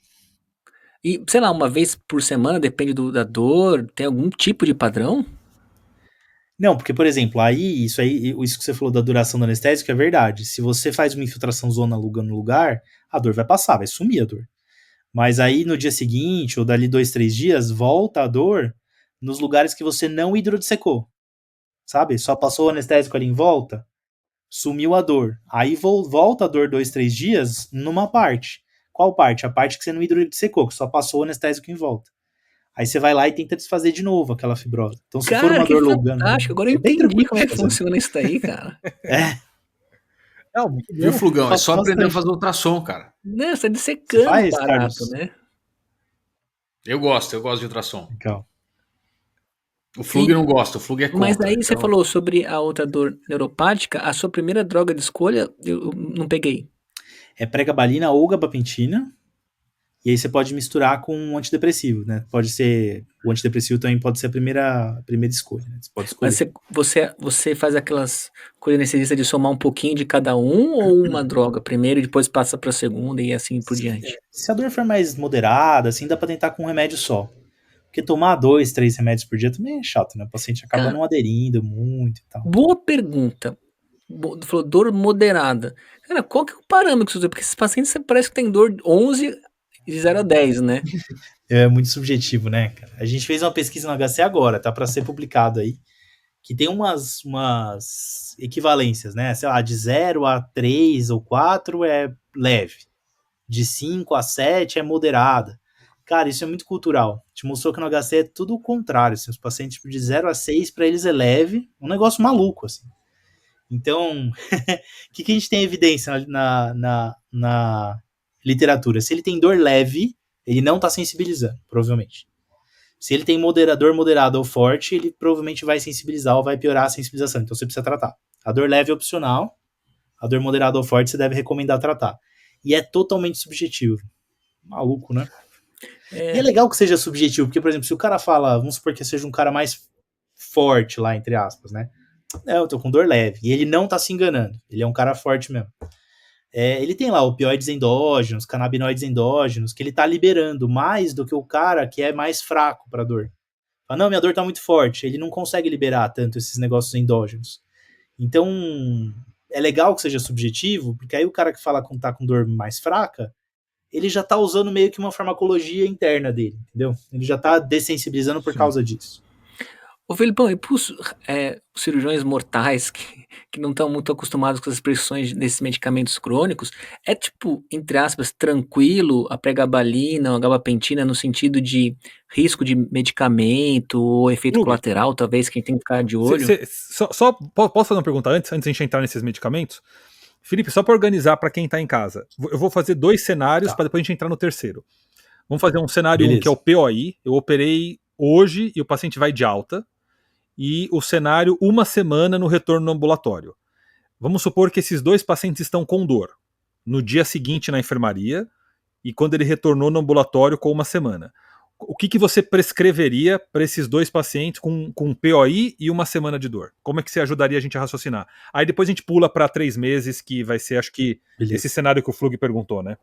E, sei lá, uma vez por semana, depende da dor, tem algum tipo de padrão? Não, porque, por exemplo, isso que você falou da duração do anestésico é verdade. Se você faz uma infiltração zona no lugar, a dor vai passar, vai sumir a dor. Mas aí no dia seguinte, ou dali 2, 3 dias, volta a dor nos lugares que você não hidrodissecou. Sabe? Só passou o anestésico ali em volta, sumiu a dor. Aí volta a dor 2, 3 dias numa parte. Qual parte? A parte que você não hidrodissecou, que só passou o anestésico em volta. Aí você vai lá e tenta desfazer de novo aquela fibrose. Então, se for uma dor longana, fantástico. Agora eu bem entendi como é que fazer. funciona isso daí, cara. Não, muito bom. Viu, Flugão? É só aprender a fazer ultrassom, cara. Não, você tá dissecando o barato, Carlos? né? Eu gosto de ultrassom. Legal. O Flug não gosta, o Flug é contra. Mas aí você então... falou sobre a outra dor neuropática, a sua primeira droga de escolha, eu não peguei. É pregabalina ou gabapentina. E aí você pode misturar com um antidepressivo, né? Pode ser... O antidepressivo também pode ser a primeira escolha, né? Você pode escolher. Mas você faz aquelas coisas anestesistas de somar um pouquinho de cada um ou uma droga primeiro e depois passa pra segunda e assim por diante? Se a dor for mais moderada, assim, dá pra tentar com um remédio só. Porque tomar 2, 3 remédios por dia também é chato, né? O paciente acaba não aderindo muito e tal. Boa pergunta. Falou dor moderada. Cara, qual que é o parâmetro que você usa? Porque esses pacientes parece que tem dor 11 de 0 a 10, né? É muito subjetivo, né, cara? A gente fez uma pesquisa no HC agora, tá pra ser publicado aí, que tem umas equivalências, né? Sei lá, de 0 a 3 ou 4 é leve. De 5 a 7 é moderada. Cara, isso é muito cultural. Te mostrou que no HC é tudo o contrário. Assim, os pacientes de 0 a 6, pra eles é leve. Um negócio maluco, assim. Então, o que a gente tem evidência na literatura? Se ele tem dor leve, ele não tá sensibilizando, provavelmente. Se ele tem dor moderada ou forte, ele provavelmente vai sensibilizar ou vai piorar a sensibilização. Então você precisa tratar. A dor leve é opcional. A dor moderada ou forte você deve recomendar tratar. E é totalmente subjetivo. Maluco, né? E é legal que seja subjetivo, porque, por exemplo, se o cara fala, vamos supor que seja um cara mais forte lá, entre aspas, né? Eu tô com dor leve. E ele não tá se enganando. Ele é um cara forte mesmo. Ele tem lá opioides endógenos, canabinoides endógenos, que ele tá liberando mais do que o cara que é mais fraco pra dor. Fala, não, minha dor tá muito forte. Ele não consegue liberar tanto esses negócios endógenos. Então, é legal que seja subjetivo, porque aí o cara que fala que tá com dor mais fraca, ele já tá usando meio que uma farmacologia interna dele, entendeu? Ele já tá dessensibilizando por causa disso. Ô Felipão, e pros cirurgiões mortais que não estão muito acostumados com as prescrições desses medicamentos crônicos, é tipo, entre aspas, tranquilo a pregabalina ou a gabapentina no sentido de risco de medicamento ou efeito Hugo, colateral, talvez, que tem que ficar de olho? Posso fazer uma pergunta antes de a gente entrar nesses medicamentos? Felipe, só para organizar para quem tá em casa, eu vou fazer 2 cenários para depois a gente entrar no terceiro. Vamos fazer um cenário 1, que é o POI. Eu operei hoje e o paciente vai de alta. E o cenário 1 semana no retorno no ambulatório. Vamos supor que esses 2 pacientes estão com dor no dia seguinte na enfermaria e quando ele retornou no ambulatório com 1 semana. O que você prescreveria para esses 2 pacientes com POI e 1 semana de dor? Como é que você ajudaria a gente a raciocinar? Aí depois a gente pula para 3 meses, que vai ser, acho que, esse cenário que o Flug perguntou, né?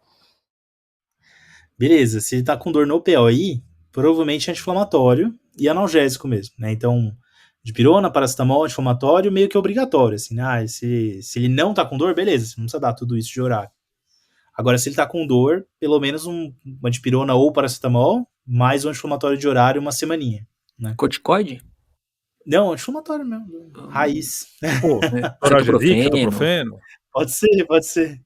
Beleza, se ele tá com dor no POI, provavelmente é anti-inflamatório e analgésico mesmo, né? Então, dipirona, paracetamol, anti-inflamatório, meio que obrigatório, assim, né? Se ele não tá com dor, beleza, você não precisa dar tudo isso de horário. Agora, se ele tá com dor, pelo menos uma dipirona ou paracetamol, mais um anti-inflamatório de horário, 1 semaninha, né? Corticoide? Não, anti-inflamatório mesmo, raiz. Pô, cetoprofeno. Pode ser.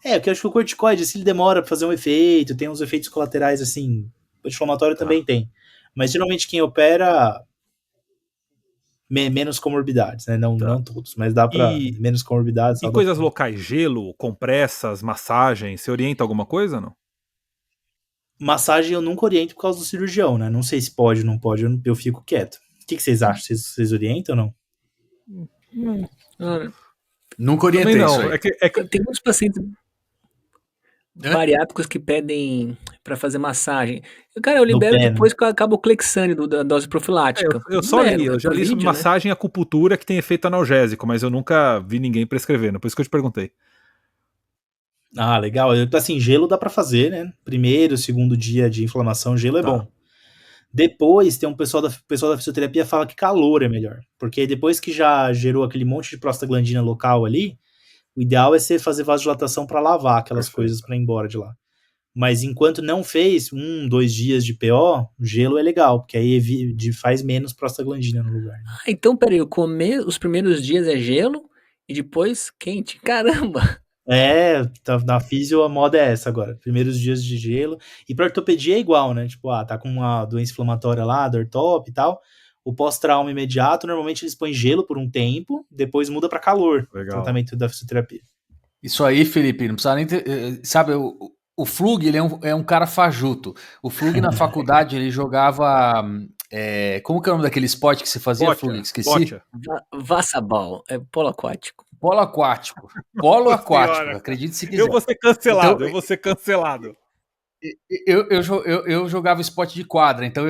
Porque eu acho que o corticoide, se ele demora pra fazer um efeito, tem uns efeitos colaterais, assim, o anti-inflamatório também tem. Mas, geralmente, quem opera... menos comorbidades, né? Não todos, mas dá pra menos comorbidades. E coisas locais, gelo, compressas, massagem, você orienta alguma coisa ou não? Massagem eu nunca oriento por causa do cirurgião, né? Não sei se pode ou não pode, eu fico quieto. O que vocês acham? Vocês orientam ou não? Nunca orientei não. isso aí. Tem muitos pacientes bariátricos que pedem pra fazer massagem. Cara, eu libero depois que acaba o Clexane da dose profilática. Eu já li sobre massagem e acupuntura que tem efeito analgésico, mas eu nunca vi ninguém prescrevendo, por isso que eu te perguntei. Ah, legal. Assim, gelo dá pra fazer, né? Primeiro, segundo dia de inflamação, gelo é bom. Depois, tem um pessoal da fisioterapia fala que calor é melhor, porque depois que já gerou aquele monte de prostaglandina local ali, o ideal é você fazer vasodilatação para lavar aquelas coisas para ir embora de lá. Mas enquanto não fez 2 dias de PO, gelo é legal, porque aí faz menos prostaglandina no lugar. Né? Então, peraí, os primeiros dias é gelo e depois quente. Caramba! Na físio a moda é essa agora. Primeiros dias de gelo. E pra ortopedia é igual, né? Tipo, tá com uma doença inflamatória lá, dor top e tal. O pós-trauma imediato, normalmente eles põem gelo por um tempo, depois muda pra calor. Legal. O tratamento da fisioterapia. Isso aí, Felipe, não precisa nem ter... Sabe, o Flug, ele é um cara fajuto. O Flug, na faculdade, ele jogava... como que é o nome daquele esporte que você fazia, Flug? Esqueci. Vassaball, é polo aquático. Polo aquático. Polo aquático, acredite se quiser. Eu vou ser cancelado, Eu jogava esporte de quadra, então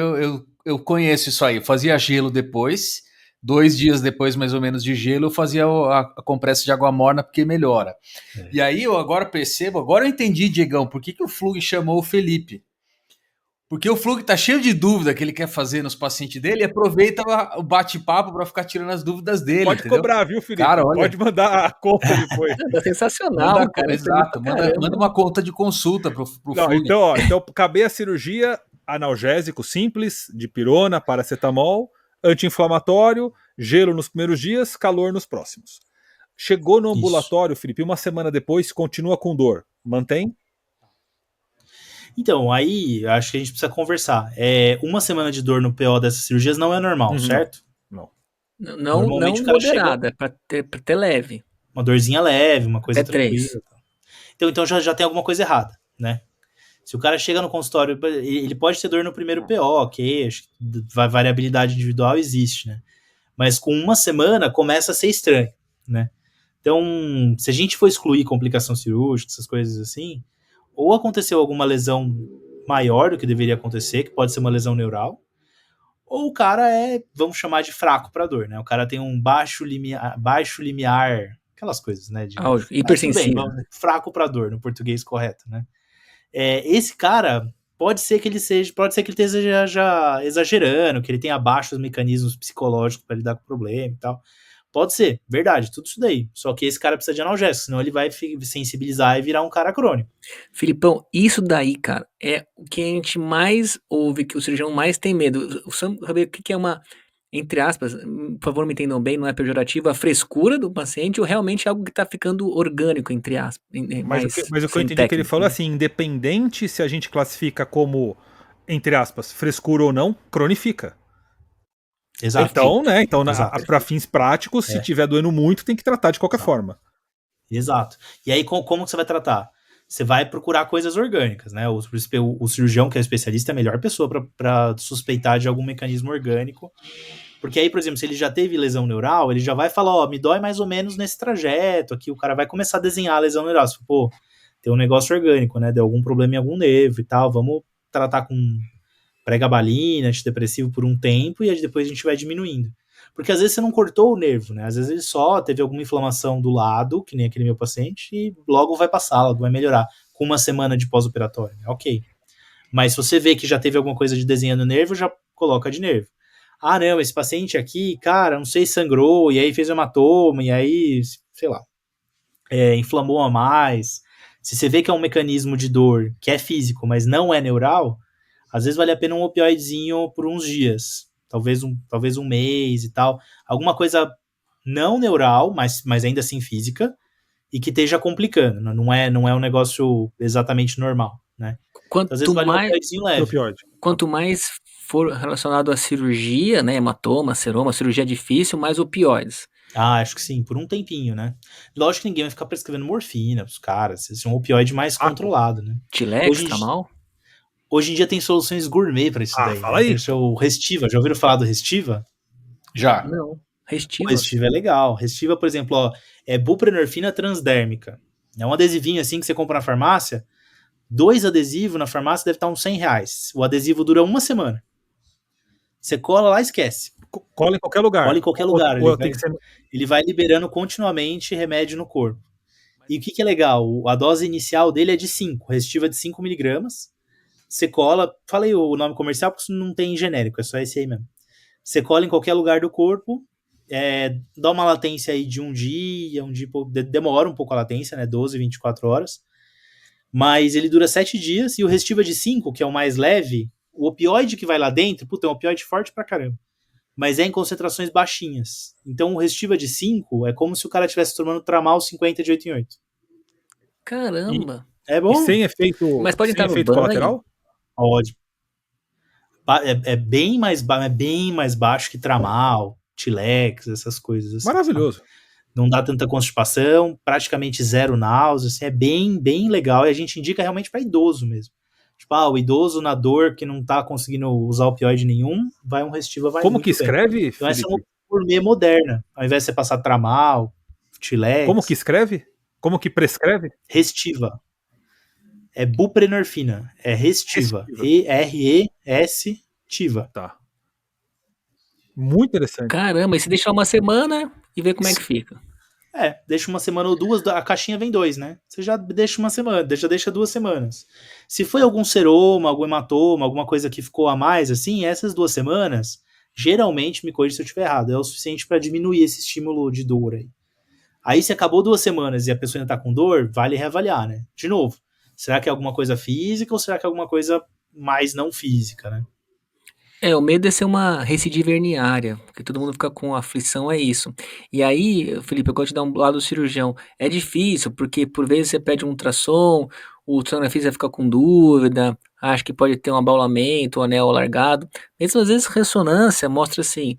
eu conheço isso aí. Eu fazia gelo depois, 2 dias depois, mais ou menos, de gelo, eu fazia a compressa de água morna, porque melhora. E aí eu agora eu entendi, Diegão, por que o Flug chamou o Felipe. Porque o Flug tá cheio de dúvida que ele quer fazer nos pacientes dele e aproveita o bate-papo para ficar tirando as dúvidas dele. Pode entendeu? Cobrar, viu, Felipe? Cara, olha, pode mandar a conta depois. É sensacional, cara. Exato, manda uma conta de consulta pro Flug. Então, acabei a cirurgia, analgésico simples, dipirona, paracetamol, anti-inflamatório, gelo nos primeiros dias, calor nos próximos. Chegou no ambulatório, Felipe, 1 semana depois, continua com dor. Mantém? Então, aí acho que a gente precisa conversar. 1 semana de dor no PO dessas cirurgias não é normal, certo? Não moderada, chega... pra ter leve. Uma dorzinha leve, uma coisa tranquila. 3. Então já tem alguma coisa errada, né? Se o cara chega no consultório, ele pode ter dor no primeiro PO, ok, acho que variabilidade individual existe, né? Mas com 1 semana começa a ser estranho, né? Então, se a gente for excluir complicação cirúrgica, essas coisas assim, ou aconteceu alguma lesão maior do que deveria acontecer, que pode ser uma lesão neural, ou o cara vamos chamar de fraco para dor, né? O cara tem um baixo limiar, aquelas coisas, né? Hipersensível. Fraco para dor, no português correto, né? Esse cara pode ser que ele esteja já exagerando, que ele tenha baixos mecanismos psicológicos para lidar com o problema e tal. Pode ser, verdade, tudo isso daí. Só que esse cara precisa de analgésico, senão ele vai sensibilizar e virar um cara crônico. Filipão, isso daí, cara, é o que a gente mais ouve, que o cirurgião mais tem medo. Saber o que é uma, entre aspas, por favor me entendam bem, não é pejorativo, a frescura do paciente ou realmente algo que tá ficando orgânico, entre aspas. Mas o que eu entendi que ele falou é assim, independente se a gente classifica como, entre aspas, frescura ou não, cronifica. Exato. Então, né? Então, Exato. para fins práticos, se tiver doendo muito, tem que tratar de qualquer forma. Exato. E aí, como que você vai tratar? Você vai procurar coisas orgânicas, né? O cirurgião, que é o especialista, é a melhor pessoa para suspeitar de algum mecanismo orgânico. Porque aí, por exemplo, se ele já teve lesão neural, ele já vai falar, ó, me dói mais ou menos nesse trajeto aqui. O cara vai começar a desenhar a lesão neural. Você fala, pô, tem um negócio orgânico, né? Deu algum problema em algum nervo e tal. Vamos tratar com pregabalina, antidepressivo por um tempo e depois a gente vai diminuindo. Porque às vezes você não cortou o nervo, né? Às vezes ele só teve alguma inflamação do lado, que nem aquele meu paciente, e logo vai passar, logo vai melhorar, com uma semana de pós-operatório, né? Ok. Mas se você vê que já teve alguma coisa de desenho no nervo, já coloca de nervo. Ah, não, esse paciente aqui, cara, não sei, sangrou, e aí fez hematoma, e aí, sei lá, inflamou a mais. Se você vê que é um mecanismo de dor que é físico, mas não é neural, às vezes vale a pena um opioidezinho por uns dias, talvez um mês e tal, alguma coisa não neural, mas ainda assim física, e que esteja complicando, não é um negócio exatamente normal, né? Então, às vezes vale um opioidezinho leve. Quanto mais for relacionado à cirurgia, né, hematoma, seroma, cirurgia difícil, mais opioides. Ah, acho que sim, por um tempinho, né? Lógico que ninguém vai ficar prescrevendo morfina pros caras, esse é um opioide mais controlado, né? Tilex, tá mal? Hoje em dia tem soluções gourmet pra isso daí. Fala aí. Esse é o Restiva. Já ouviram falar do Restiva? Já. Não. Restiva. O Restiva é legal. Restiva, por exemplo, ó, é buprenorfina transdérmica. É um adesivinho assim que você compra na farmácia. 2 adesivos na farmácia deve estar uns R$100. O adesivo dura uma semana. Você cola lá e esquece. Cola em qualquer lugar. Cola em qualquer lugar. Ele vai liberando continuamente remédio no corpo. E o que é legal? A dose inicial dele é de 5. Restiva de 5 miligramas. Você cola, falei o nome comercial porque não tem genérico, é só esse aí mesmo. Você cola em qualquer lugar do corpo, dá uma latência aí de um dia, demora um pouco a latência, né, 12, 24 horas, mas ele dura 7 dias, e o Restiva de 5, que é o mais leve, o opioide que vai lá dentro, puta, é um opioide forte pra caramba, mas é em concentrações baixinhas. Então o Restiva de 5 é como se o cara estivesse tomando Tramal 50 de 8 em 8. Caramba! É bom. E sem efeito, mas pode entrar no banho? Colateral? Pode. É bem mais baixo que Tramal, Tilex, essas coisas assim. Maravilhoso. Sabe? Não dá tanta constipação, praticamente zero náusea, assim, é bem, bem legal, e a gente indica realmente para idoso mesmo. Tipo, o idoso na dor que não tá conseguindo usar opioide nenhum, vai um Restiva, vai Como que escreve, bem. Então essa é uma gourmet moderna, ao invés de você passar Tramal, Tilex. Como que escreve? Como que prescreve? Restiva. É buprenorfina. É Restiva. E-R-E-S Tiva. Tá. Muito interessante. Caramba, e se deixar uma semana e ver como é que fica. Deixa uma semana ou duas, a caixinha vem 2, né? Você já deixa uma semana, já deixa 2 semanas. Se foi algum seroma, algum hematoma, alguma coisa que ficou a mais, assim, essas 2 semanas, geralmente, me corrija se eu estiver errado, é o suficiente para diminuir esse estímulo de dor aí. Aí se acabou 2 semanas e a pessoa ainda tá com dor, vale reavaliar, né? De novo, será que é alguma coisa física ou será que é alguma coisa mais não física, né? O medo é ser uma recidiva herniária, porque todo mundo fica com aflição, é isso. E aí, Felipe, eu gosto de dar um lado do cirurgião. É difícil, porque por vezes você pede um ultrassom, o ultrassonografista fica com dúvida, acha que pode ter um abaulamento, um anel alargado. Mesmo às vezes ressonância mostra assim,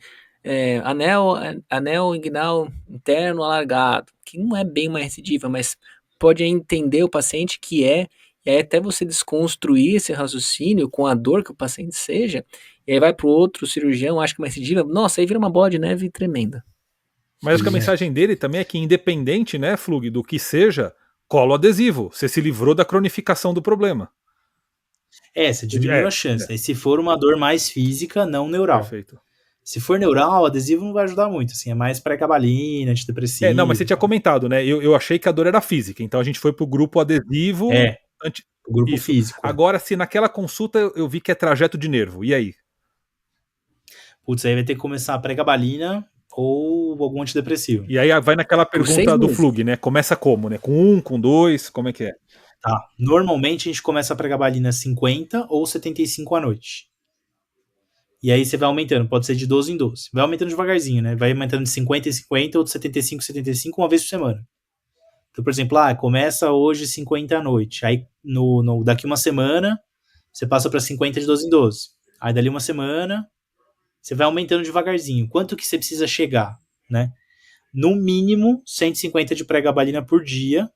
anel inguinal interno alargado, que não é bem uma recidiva, mas pode entender o paciente que é, e aí até você desconstruir esse raciocínio com a dor que o paciente seja, e aí vai pro outro cirurgião, acha que uma recidiva, nossa, aí vira uma bola de neve tremenda. Mas acho que a mensagem dele também é que independente, né, Flug, do que seja, cola o adesivo. Você se livrou da cronificação do problema. Você diminuiu a chance. E se for uma dor mais física, não neural. Perfeito. Se for neural, o adesivo não vai ajudar muito, assim, é mais pregabalina, antidepressivo. Não, mas você tinha comentado, né? Eu achei que a dor era física, então a gente foi pro grupo adesivo. O grupo físico. Agora, se naquela consulta eu vi que é trajeto de nervo, e aí? Putz, aí vai ter que começar a pregabalina ou algum antidepressivo. E aí vai naquela Por 6 pergunta do meses. Flug, né? Começa como, né? Com 1, com 2, como é que é? Tá. Normalmente a gente começa a pregabalina 50 ou 75 à noite. E aí você vai aumentando, pode ser de 12 em 12. Vai aumentando devagarzinho, né? Vai aumentando de 50 em 50 ou de 75 em 75 uma vez por semana. Então, por exemplo, começa hoje 50 à noite. Aí daqui uma semana você passa para 50 de 12 em 12. Aí dali uma semana você vai aumentando devagarzinho. Quanto que você precisa chegar, né? No mínimo 150 de pregabalina por dia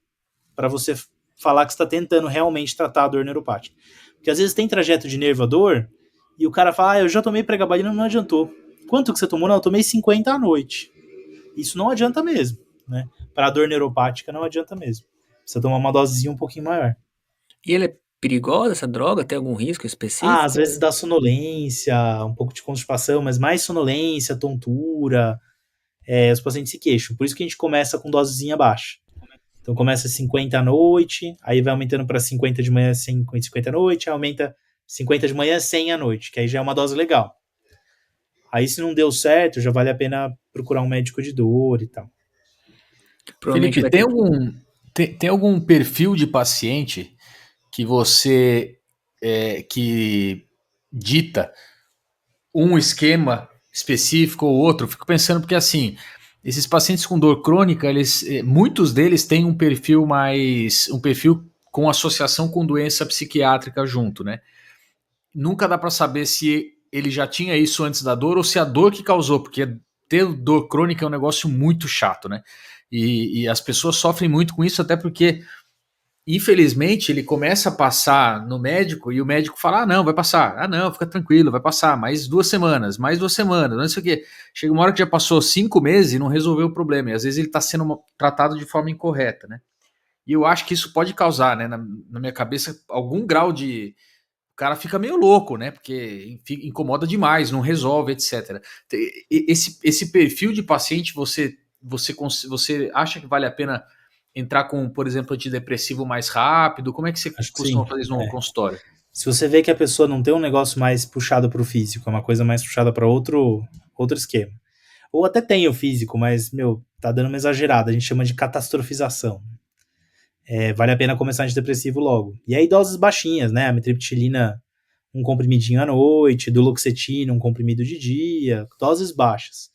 para você falar que está tentando realmente tratar a dor neuropática. Porque às vezes tem trajeto de nervo a dor e o cara fala, eu já tomei pregabalina, não adiantou. Quanto que você tomou? Não, eu tomei 50 à noite. Isso não adianta mesmo, né? Para a dor neuropática não adianta mesmo. Precisa tomar uma dosezinha um pouquinho maior. E ele é perigosa, essa droga? Tem algum risco específico? Às vezes dá sonolência, um pouco de constipação, mas mais sonolência, tontura, os pacientes se queixam. Por isso que a gente começa com dosezinha baixa. Então começa 50 à noite, aí vai aumentando para 50 de manhã, 50 à noite, aí aumenta 50 de manhã, 100 à noite, que aí já é uma dose legal. Aí se não deu certo, já vale a pena procurar um médico de dor e tal. Provavelmente Felipe, vai tem algum perfil de paciente que você que dita um esquema específico ou outro? Fico pensando porque assim, esses pacientes com dor crônica, muitos deles têm um perfil com associação com doença psiquiátrica junto, né? Nunca dá para saber se ele já tinha isso antes da dor ou se a dor que causou, porque ter dor crônica é um negócio muito chato, né? E as pessoas sofrem muito com isso, até porque infelizmente, ele começa a passar no médico e o médico fala, não, vai passar. Não, fica tranquilo, vai passar. Mais 2 semanas, não sei o quê. Chega uma hora que já passou 5 meses e não resolveu o problema. E às vezes ele está sendo tratado de forma incorreta, né? E eu acho que isso pode causar, né, na minha cabeça, algum grau de... O cara fica meio louco, né? Porque incomoda demais, não resolve, etc. Esse perfil de paciente, você acha que vale a pena entrar com, por exemplo, antidepressivo mais rápido? Como é que você costuma fazer isso no consultório? Se você vê que a pessoa não tem um negócio mais puxado para o físico, é uma coisa mais puxada para outro esquema. Ou até tem o físico, mas, tá dando uma exagerada. A gente chama de catastrofização. Vale a pena começar antidepressivo logo. E aí doses baixinhas, né? A mitriptilina, um comprimidinho à noite, duloxetina, um comprimido de dia, doses baixas.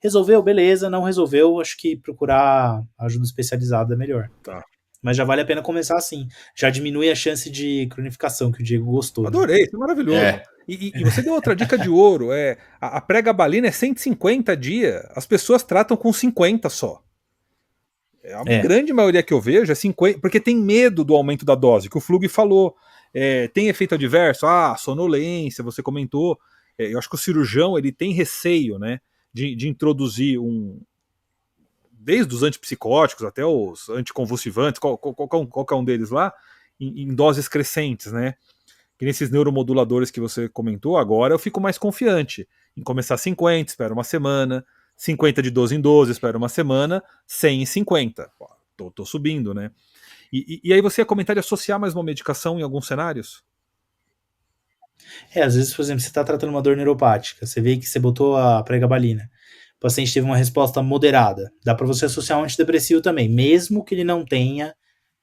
Resolveu? Beleza. Não resolveu, acho que procurar ajuda especializada é melhor. Tá. Mas já vale a pena começar assim. Já diminui a chance de cronificação, que o Diego gostou. Adorei, isso é maravilhoso. E você deu outra dica de ouro. A pregabalina é 150 dias, as pessoas tratam com 50 só. A grande maioria que eu vejo é 50, porque tem medo do aumento da dose, que o Flug falou. Tem efeito adverso? Sonolência, você comentou. Eu acho que o cirurgião ele tem receio, né, de introduzir desde os antipsicóticos até os anticonvulsivantes, qualquer um deles lá, em doses crescentes, né? E nesses neuromoduladores que você comentou, agora eu fico mais confiante em começar 50, espera uma semana, 50 de 12 em 12, espera uma semana, 100 em 50. Tô subindo, né? E aí você ia comentar de associar mais uma medicação em alguns cenários? Às vezes, por exemplo, você está tratando uma dor neuropática, você vê que você botou a pregabalina, o paciente teve uma resposta moderada, dá para você associar um antidepressivo também, mesmo que ele não tenha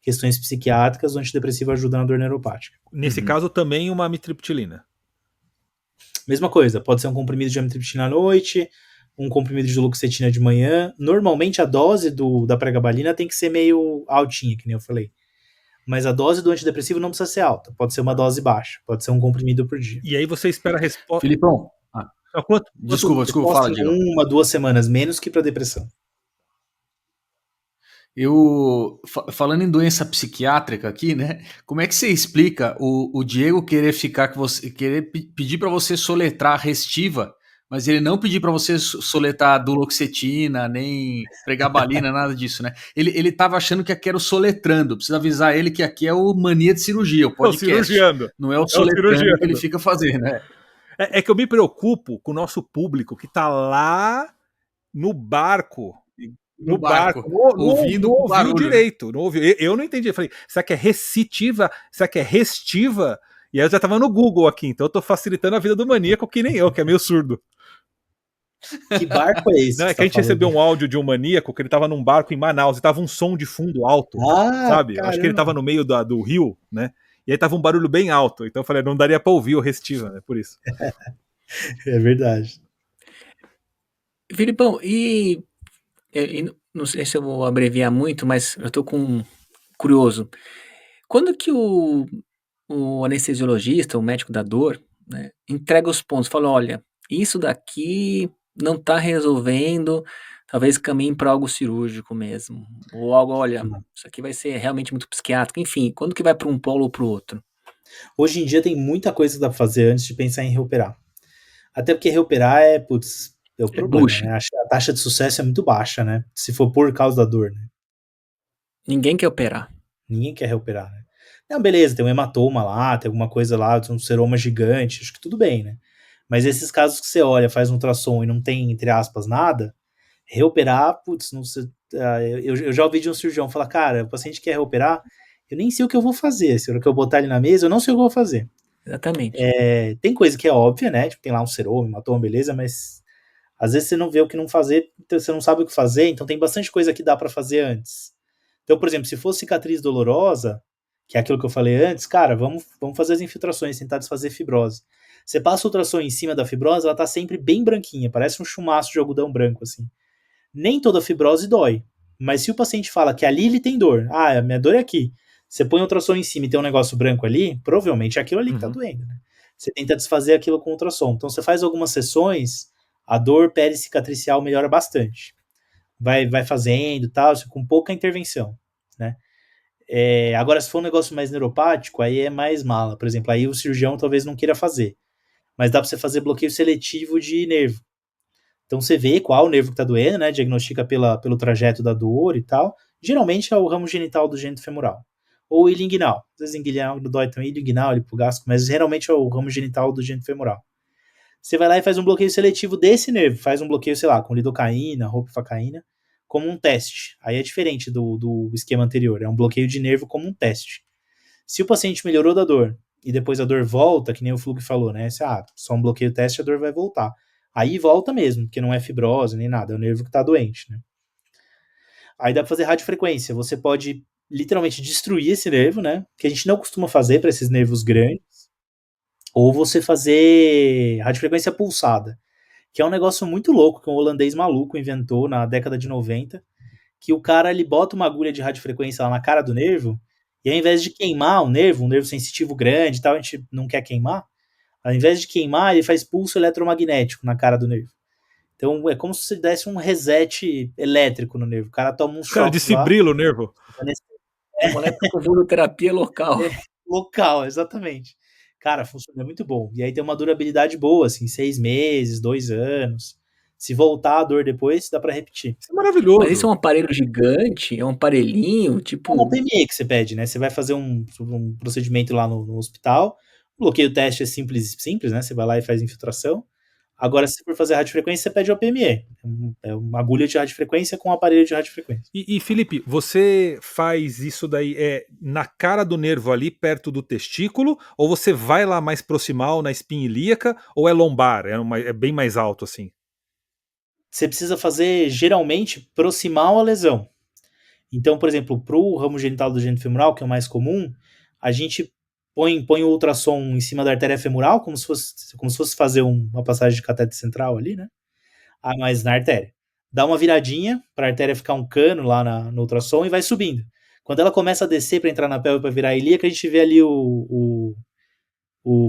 questões psiquiátricas, o antidepressivo ajuda na dor neuropática. Nesse caso também uma amitriptilina. Mesma coisa, pode ser um comprimido de amitriptilina à noite, um comprimido de duloxetina de manhã. Normalmente a dose da pregabalina tem que ser meio altinha, que nem eu falei. Mas a dose do antidepressivo não precisa ser alta, pode ser uma dose baixa, pode ser um comprimido por dia. E aí você espera a resposta... Filipão, Desculpa, fala, Diego. 1-2 semanas menos que para depressão. Falando em doença psiquiátrica aqui, né? Como é que você explica o Diego querer pedir para você soletrar Restiva, mas ele não pedir para você soletrar duloxetina, nem pregabalina, nada disso, né? Ele tava achando que aqui era o soletrando. Precisa avisar ele que aqui é o Mania de Cirurgia, o podcast. Não é o soletrando que ele fica fazendo, né? É que eu me preocupo com o nosso público que tá lá no barco. No barco, ouvindo direito. Não ouviu. Eu não entendi. Eu falei, será que é recitiva? Será que é restiva? E aí eu já tava no Google aqui, então eu tô facilitando a vida do maníaco, que nem eu, que é meio surdo. Que barco é esse Não, que é você que a tá gente falando? recebeu um áudio de um maníaco que ele tava num barco em Manaus e tava um som de fundo alto, Ah, sabe? Eu acho que ele tava caramba. no meio do rio, né? E aí tava um barulho bem alto. Então eu falei, não daria pra ouvir o Restiva, né? Por isso. É verdade. Filipão, e não sei se eu vou abreviar muito, mas eu tô curioso. Quando que o anestesiologista, o médico da dor, né, entrega os pontos, fala, olha, isso daqui não tá resolvendo, talvez caminhe para algo cirúrgico mesmo, ou algo, olha, isso aqui vai ser realmente muito psiquiátrico, enfim, quando que vai para um polo ou para o outro? Hoje em dia tem muita coisa que dá pra fazer antes de pensar em reoperar. Até porque reoperar é o É problema, bucha. né? A taxa de sucesso é muito baixa, né? Se for por causa da dor, né? Ninguém quer operar. Ninguém quer reoperar, né? Não, beleza, tem um hematoma lá, tem alguma coisa lá, tem um seroma gigante, acho que tudo bem, né? Mas esses casos que você olha, faz um ultrassom e não tem, entre aspas, nada, reoperar, putz, não sei, eu já ouvi de um cirurgião falar, cara, o paciente quer reoperar, eu nem sei o que eu vou fazer, se eu botar ele na mesa, eu não sei o que eu vou fazer. Exatamente. Tem coisa que é óbvia, né? Tipo, tem lá um seroma, um hematoma, beleza, mas às vezes você não vê o que não fazer, então você não sabe o que fazer, então tem bastante coisa que dá para fazer antes. Então, por exemplo, se for cicatriz dolorosa, que é aquilo que eu falei antes, cara, vamos fazer as infiltrações, tentar desfazer fibrose. Você passa o ultrassom em cima da fibrose, ela tá sempre bem branquinha, parece um chumaço de algodão branco, assim. Nem toda fibrose dói, mas se o paciente fala que ali ele tem dor, a minha dor é aqui, você põe o ultrassom em cima e tem um negócio branco ali, provavelmente é aquilo ali que tá doendo, né? Você tenta desfazer aquilo com ultrassom. Então você faz algumas sessões, a dor pericicatricial melhora bastante. Vai fazendo tal, com pouca intervenção, né? Agora, se for um negócio mais neuropático, aí é mais mala. Por exemplo, aí o cirurgião talvez não queira fazer. Mas dá para você fazer bloqueio seletivo de nervo. Então você vê qual nervo que está doendo, né? Diagnostica pelo trajeto da dor e tal. Geralmente é o ramo genital do gênito femoral. Ou ilinguinal. Às vezes inguinal dói também, ilinguinal, hipogástrico, mas geralmente é o ramo genital do gênito femoral. Você vai lá e faz um bloqueio seletivo desse nervo. Faz um bloqueio, sei lá, com lidocaína, ropifacaína, como um teste. Aí é diferente do esquema anterior. É um bloqueio de nervo como um teste. Se o paciente melhorou da dor e depois a dor volta, que nem o Flug falou, né? Só um bloqueio teste, a dor vai voltar. Aí volta mesmo, porque não é fibrose nem nada, é o nervo que está doente, né? Aí dá para fazer radiofrequência. Você pode literalmente destruir esse nervo, né? Que a gente não costuma fazer para esses nervos grandes. Ou você fazer radiofrequência pulsada, que é um negócio muito louco que um holandês maluco inventou na década de 90, que o cara ele bota uma agulha de radiofrequência lá na cara do nervo, e ao invés de queimar o nervo, um nervo sensitivo grande e tal, a gente não quer queimar, ao invés de queimar, ele faz pulso eletromagnético na cara do nervo. Então é como se você desse um reset elétrico no nervo. O cara toma uns Os caras choques lá. desfibrilam o nervo. Eletroconvulsoterapia local. Local, exatamente. Cara, funciona muito bom. E aí tem uma durabilidade boa, assim, 6 meses, 2 anos. Se voltar a dor depois, dá pra repetir. Isso é Mas isso é maravilhoso. um aparelho gigante? É um aparelhinho? É uma Tipo, PME que você pede, né? Você vai fazer um procedimento lá no hospital. O bloqueio teste é simples, né? Você vai lá e faz infiltração. Agora, se for fazer radiofrequência, você pede o PME. É uma agulha de radiofrequência com um aparelho de radiofrequência. E Felipe, você faz isso daí na cara do nervo ali, perto do testículo, ou você vai lá mais proximal, na espinha ilíaca, ou é lombar? É bem mais alto assim? Você precisa fazer, geralmente, proximal à lesão. Então, por exemplo, para o ramo genital do gênito femoral, que é o mais comum, a gente põe o ultrassom em cima da artéria femoral, como se fosse fazer uma passagem de cateter central ali, né? Mas na artéria. Dá uma viradinha para a artéria ficar um cano lá no ultrassom e vai subindo. Quando ela começa a descer para entrar na pele para virar a ilíaca, a gente vê ali o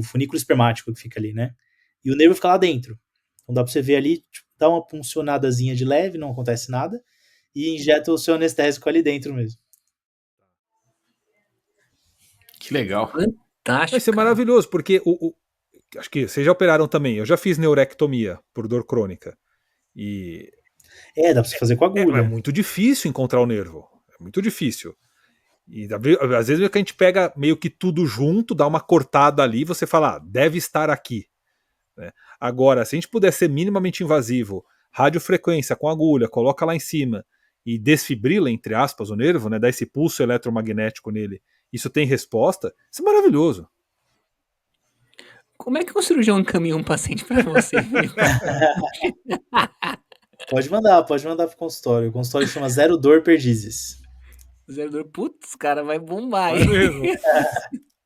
funículo espermático que fica ali, né? E o nervo fica lá dentro. Então dá para você ver ali, tipo, dá uma puncionadazinha de leve, não acontece nada, e injeta o seu anestésico ali dentro mesmo. Que legal. Vai fantástico, ser cara. maravilhoso, porque acho que vocês já operaram também. Eu já fiz neurectomia por dor crônica. E Dá pra você fazer com é agulha. muito difícil encontrar o nervo. É muito difícil. E às vezes é que a gente pega meio que tudo junto, dá uma cortada ali, você fala, deve estar aqui. Né? Agora, se a gente puder ser minimamente invasivo, radiofrequência com agulha, coloca lá em cima e desfibrila, entre aspas, o nervo, né? Dá esse pulso eletromagnético nele, isso tem resposta, isso é maravilhoso. Como é que um cirurgião encaminha um paciente pra você? Pode mandar pro consultório. O consultório chama Zero Dor Perdizes. Zero dor. Putz, cara, vai bombar, Vai hein? mesmo.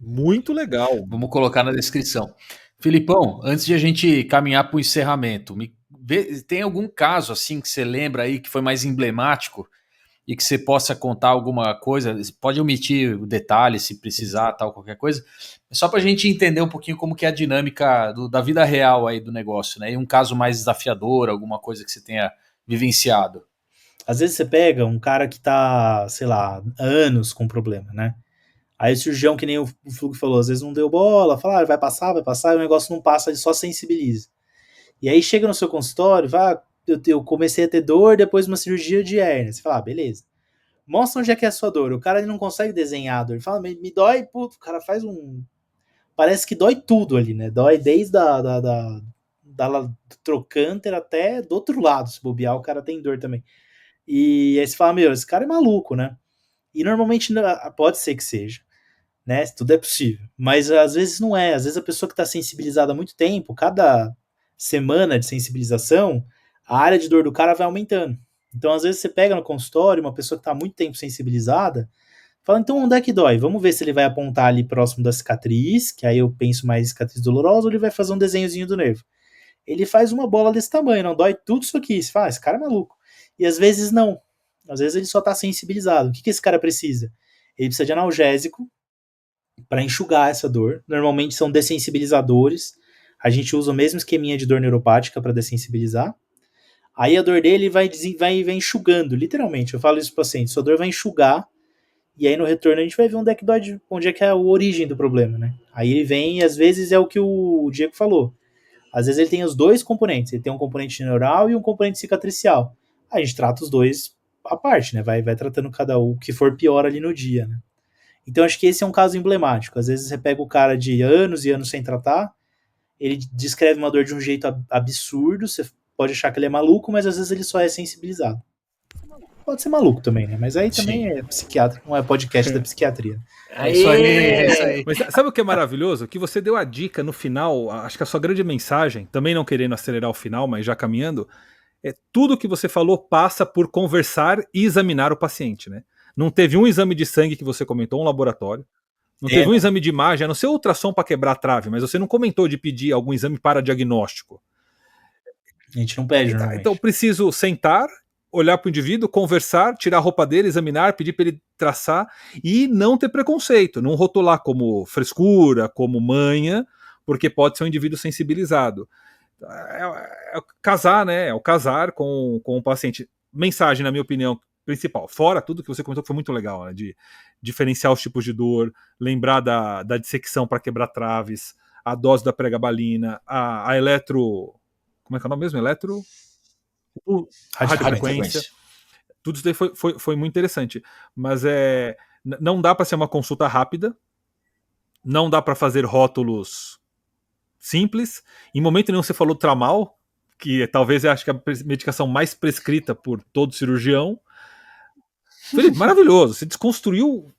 Muito legal. Vamos colocar na descrição. Filipão, antes de a gente caminhar para o encerramento, tem algum caso assim que você lembra aí que foi mais emblemático e que você possa contar alguma coisa? Pode omitir o detalhe se precisar, tal, qualquer coisa. Só para a gente entender um pouquinho como que é a dinâmica da vida real aí do negócio, né? E um caso mais desafiador, alguma coisa que você tenha vivenciado. Às vezes você pega um cara que tá, sei lá, anos com problema, né? Aí o cirurgião, que nem o Flugo falou, às vezes não deu bola, fala, vai passar, e o negócio não passa, ele só sensibiliza. E aí chega no seu consultório, vai, eu comecei a ter dor depois de uma cirurgia de hérnia. Você fala, beleza. Mostra onde é que é a sua dor. O cara ele não consegue desenhar a dor. Ele fala, me dói, puto, o cara faz um... Parece que dói tudo ali, né? Dói desde do trocânter até do outro lado, se bobear, o cara tem dor também. E aí você fala, meu, esse cara é maluco, né? E normalmente pode ser que seja, né? Tudo é possível. Mas às vezes não é. Às vezes a pessoa que está sensibilizada há muito tempo, cada semana de sensibilização, a área de dor do cara vai aumentando. Então, às vezes você pega no consultório uma pessoa que está há muito tempo sensibilizada, fala, então onde é que dói? Vamos ver se ele vai apontar ali próximo da cicatriz, que aí eu penso mais cicatriz dolorosa, ou ele vai fazer um desenhozinho do nervo. Ele faz uma bola desse tamanho, não dói tudo isso aqui. Você fala, esse cara é maluco. E às vezes não. Às vezes ele só está sensibilizado. O que esse cara precisa? Ele precisa de analgésico para enxugar essa dor. Normalmente são dessensibilizadores. A gente usa o mesmo esqueminha de dor neuropática para dessensibilizar. Aí a dor dele vai enxugando, literalmente. Eu falo isso para o paciente, sua dor vai enxugar, e aí no retorno a gente vai ver onde é que é a origem do problema, né? Aí ele vem, e às vezes é o que o Diego falou. Às vezes ele tem os dois componentes, ele tem um componente neural e um componente cicatricial. A gente trata os dois à parte, né? Vai tratando cada um que for pior ali no dia, né? Então acho que esse é um caso emblemático. Às vezes você pega o cara de anos e anos sem tratar, ele descreve uma dor de um jeito absurdo, você pode achar que ele é maluco, mas às vezes ele só é sensibilizado. Pode ser maluco também, né? Mas aí também é psiquiatra, não é podcast da psiquiatria. É isso aí, é isso aí. Mas sabe o que é maravilhoso? Que você deu a dica no final, acho que a sua grande mensagem, também não querendo acelerar o final, mas já caminhando, é tudo que você falou passa por conversar e examinar o paciente, né? Não teve um exame de sangue que você comentou, um laboratório. Não teve um exame de imagem, a não ser ultrassom para quebrar a trave, mas você não comentou de pedir algum exame para diagnóstico. A gente não pede, normalmente. Então preciso sentar, olhar para o indivíduo, conversar, tirar a roupa dele, examinar, pedir para ele traçar e não ter preconceito, não rotular como frescura, como manha, porque pode ser um indivíduo sensibilizado. É casar, né? É o casar com o paciente. Mensagem, na minha opinião, principal. Fora tudo que você comentou, que foi muito legal, né? De diferenciar os tipos de dor, lembrar da dissecção para quebrar traves, a dose da pregabalina, a eletro... Como é que é o nome mesmo? Radiofrequência. Tudo isso daí foi muito interessante. Mas não dá para ser uma consulta rápida, não dá para fazer rótulos simples. Em momento nenhum você falou tramal, que talvez eu acho que é a medicação mais prescrita por todo cirurgião. Felipe, maravilhoso. Você desconstruiu.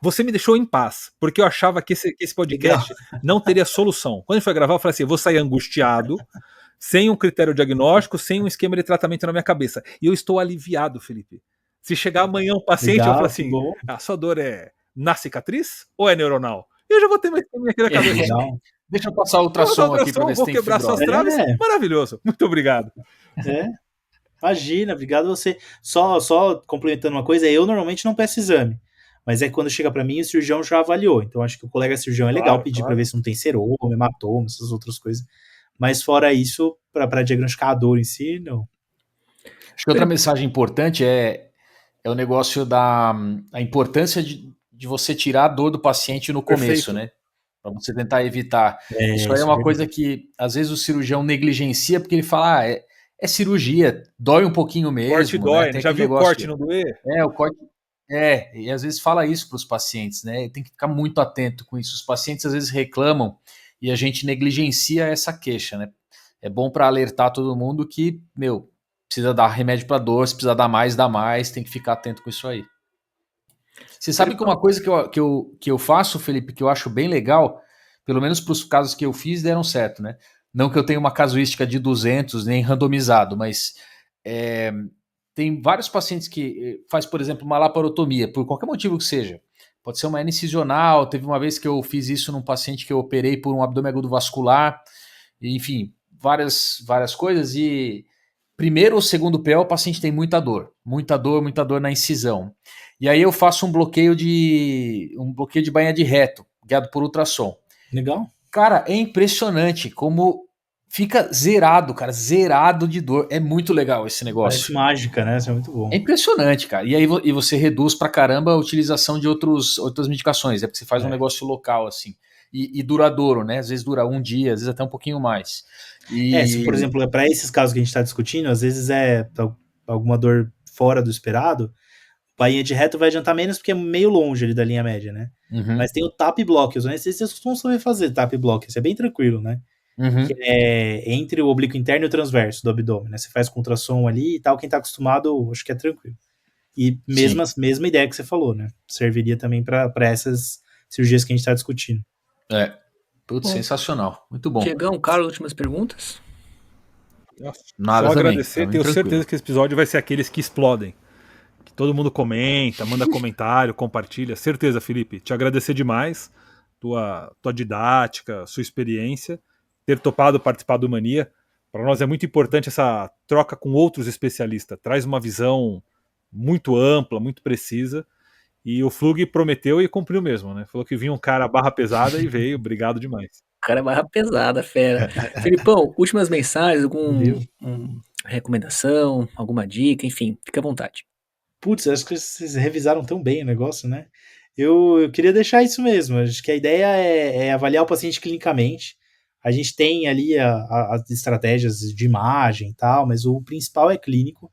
Você me deixou em paz, porque eu achava que esse podcast não teria solução. Quando a gente foi gravar, eu falei assim: eu vou sair angustiado, sem um critério diagnóstico, sem um esquema de tratamento na minha cabeça. E eu estou aliviado, Felipe. Se chegar amanhã um paciente, eu falo assim: a sua dor é na cicatriz ou é neuronal? Eu já vou ter mais esquema aqui na cabeça. Deixa eu passar o ultrassom aqui para ver se tem quebrar suas traves. Maravilhoso. Muito obrigado. Imagina, obrigado a você. Só complementando uma coisa, eu normalmente não peço exame. Mas é que quando chega para mim, o cirurgião já avaliou. Então acho que o colega cirurgião é legal pedir para ver se não tem seroma, hematoma, essas outras coisas. Mas fora isso, para diagnosticar a dor em si, não. Acho que outra mensagem importante é o negócio da importância de você tirar a dor do paciente no começo, né? Para você tentar evitar. Isso aí é uma coisa que às vezes o cirurgião negligencia, porque ele fala, é cirurgia, dói um pouquinho mesmo. Corte dói, né? Já viu o corte não doer? O corte. E às vezes fala isso para os pacientes, né? Tem que ficar muito atento com isso. Os pacientes às vezes reclamam e a gente negligencia essa queixa, né? É bom para alertar todo mundo que, precisa dar remédio para dor, se precisa dar mais, tem que ficar atento com isso aí. Você sabe que uma coisa que eu faço, Felipe, que eu acho bem legal, pelo menos para os casos que eu fiz, deram certo, né? Não que eu tenha uma casuística de 200, nem randomizado, mas tem vários pacientes que faz, por exemplo, uma laparotomia, por qualquer motivo que seja. Pode ser uma hernia incisional, teve uma vez que eu fiz isso num paciente que eu operei por um abdômen agudo vascular, enfim, várias coisas, e primeiro ou segundo PO o paciente tem muita dor na incisão. E aí eu faço um bloqueio de bainha de reto, guiado por ultrassom. Legal. Cara, é impressionante como fica zerado, cara, zerado de dor. É muito legal esse negócio. Parece mágica, né? Isso é muito bom. É impressionante, cara. E aí você reduz pra caramba a utilização de outras medicações, porque você faz um negócio local, assim. E duradouro, né? Às vezes dura um dia, às vezes até um pouquinho mais. Se, por exemplo, para esses casos que a gente está discutindo, às vezes é alguma dor fora do esperado, bainha de reto vai adiantar menos porque é meio longe ali da linha média, né? Uhum. Mas tem o TAP block, os anestesistas costumam saber fazer TAP block, isso é bem tranquilo, né? Uhum. Que é entre o oblíquo interno e o transverso do abdômen, né? Você faz com ultrassom ali e tal, quem tá acostumado, acho que é tranquilo. E mesma ideia que você falou, né? Serviria também para essas cirurgias que a gente tá discutindo. Tudo sensacional, muito bom. Diegão, Carlos, últimas perguntas? Nada Só também, agradecer, tenho certeza que esse episódio vai ser aqueles que explodem. Que todo mundo comenta, manda comentário, compartilha. Certeza, Felipe. Te agradecer demais, tua didática, sua experiência, ter topado participar do Mania. Para nós é muito importante essa troca com outros especialistas. Traz uma visão muito ampla, muito precisa. E o Flug prometeu e cumpriu mesmo, né? Falou que vinha um cara barra pesada e veio. Obrigado demais. O cara é barra pesada, fera. Felipão, últimas mensagens, alguma recomendação, alguma dica, enfim, fica à vontade. Putz, acho que vocês revisaram tão bem o negócio, né? Eu queria deixar isso mesmo. Acho que a ideia é avaliar o paciente clinicamente. A gente tem ali as estratégias de imagem e tal, mas o principal é clínico.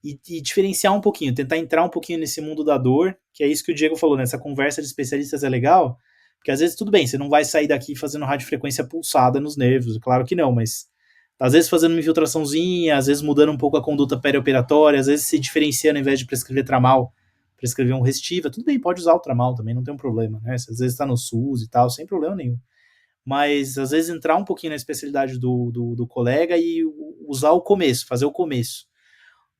E diferenciar um pouquinho, tentar entrar um pouquinho nesse mundo da dor, que é isso que o Diego falou, né? Essa conversa de especialistas é legal, porque às vezes tudo bem, você não vai sair daqui fazendo radiofrequência pulsada nos nervos, claro que não, mas às vezes fazendo uma infiltraçãozinha, às vezes mudando um pouco a conduta perioperatória, às vezes se diferenciando ao invés de prescrever tramal, prescrever um restiva, tudo bem, pode usar o tramal também, não tem um problema, né? Às vezes está no SUS e tal, sem problema nenhum. Mas às vezes entrar um pouquinho na especialidade do colega e usar o começo, fazer o começo.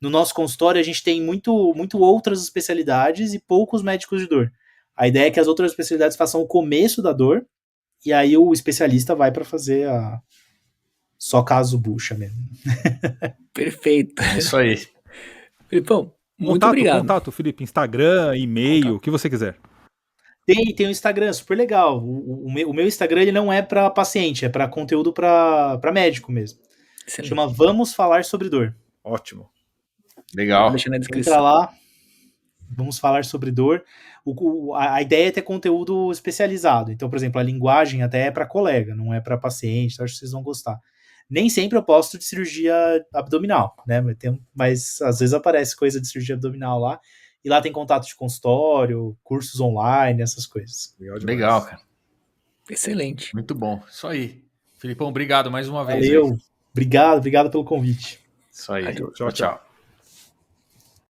No nosso consultório, a gente tem muito outras especialidades e poucos médicos de dor. A ideia é que as outras especialidades façam o começo da dor e aí o especialista vai para fazer só caso bucha mesmo. Perfeito. É isso aí. Felipão, muito obrigado. Contato, Felipe, Instagram, e-mail, o que você quiser. Tem um Instagram super legal. O meu Instagram ele não é para paciente, é para conteúdo para médico mesmo. Excelente. Chama Vamos Falar Sobre Dor. Ótimo. Legal. Deixa na descrição. Entra lá, vamos falar sobre dor. A ideia é ter conteúdo especializado. Então, por exemplo, a linguagem até é para colega, não é para paciente. Acho que vocês vão gostar. Nem sempre eu posto de cirurgia abdominal, né? Mas às vezes aparece coisa de cirurgia abdominal lá. E lá tem contato de consultório, cursos online, essas coisas. Legal, cara. Excelente. Muito bom. Isso aí. Felipão, obrigado mais uma vez. Valeu. Obrigado pelo convite. Isso aí. Tchau.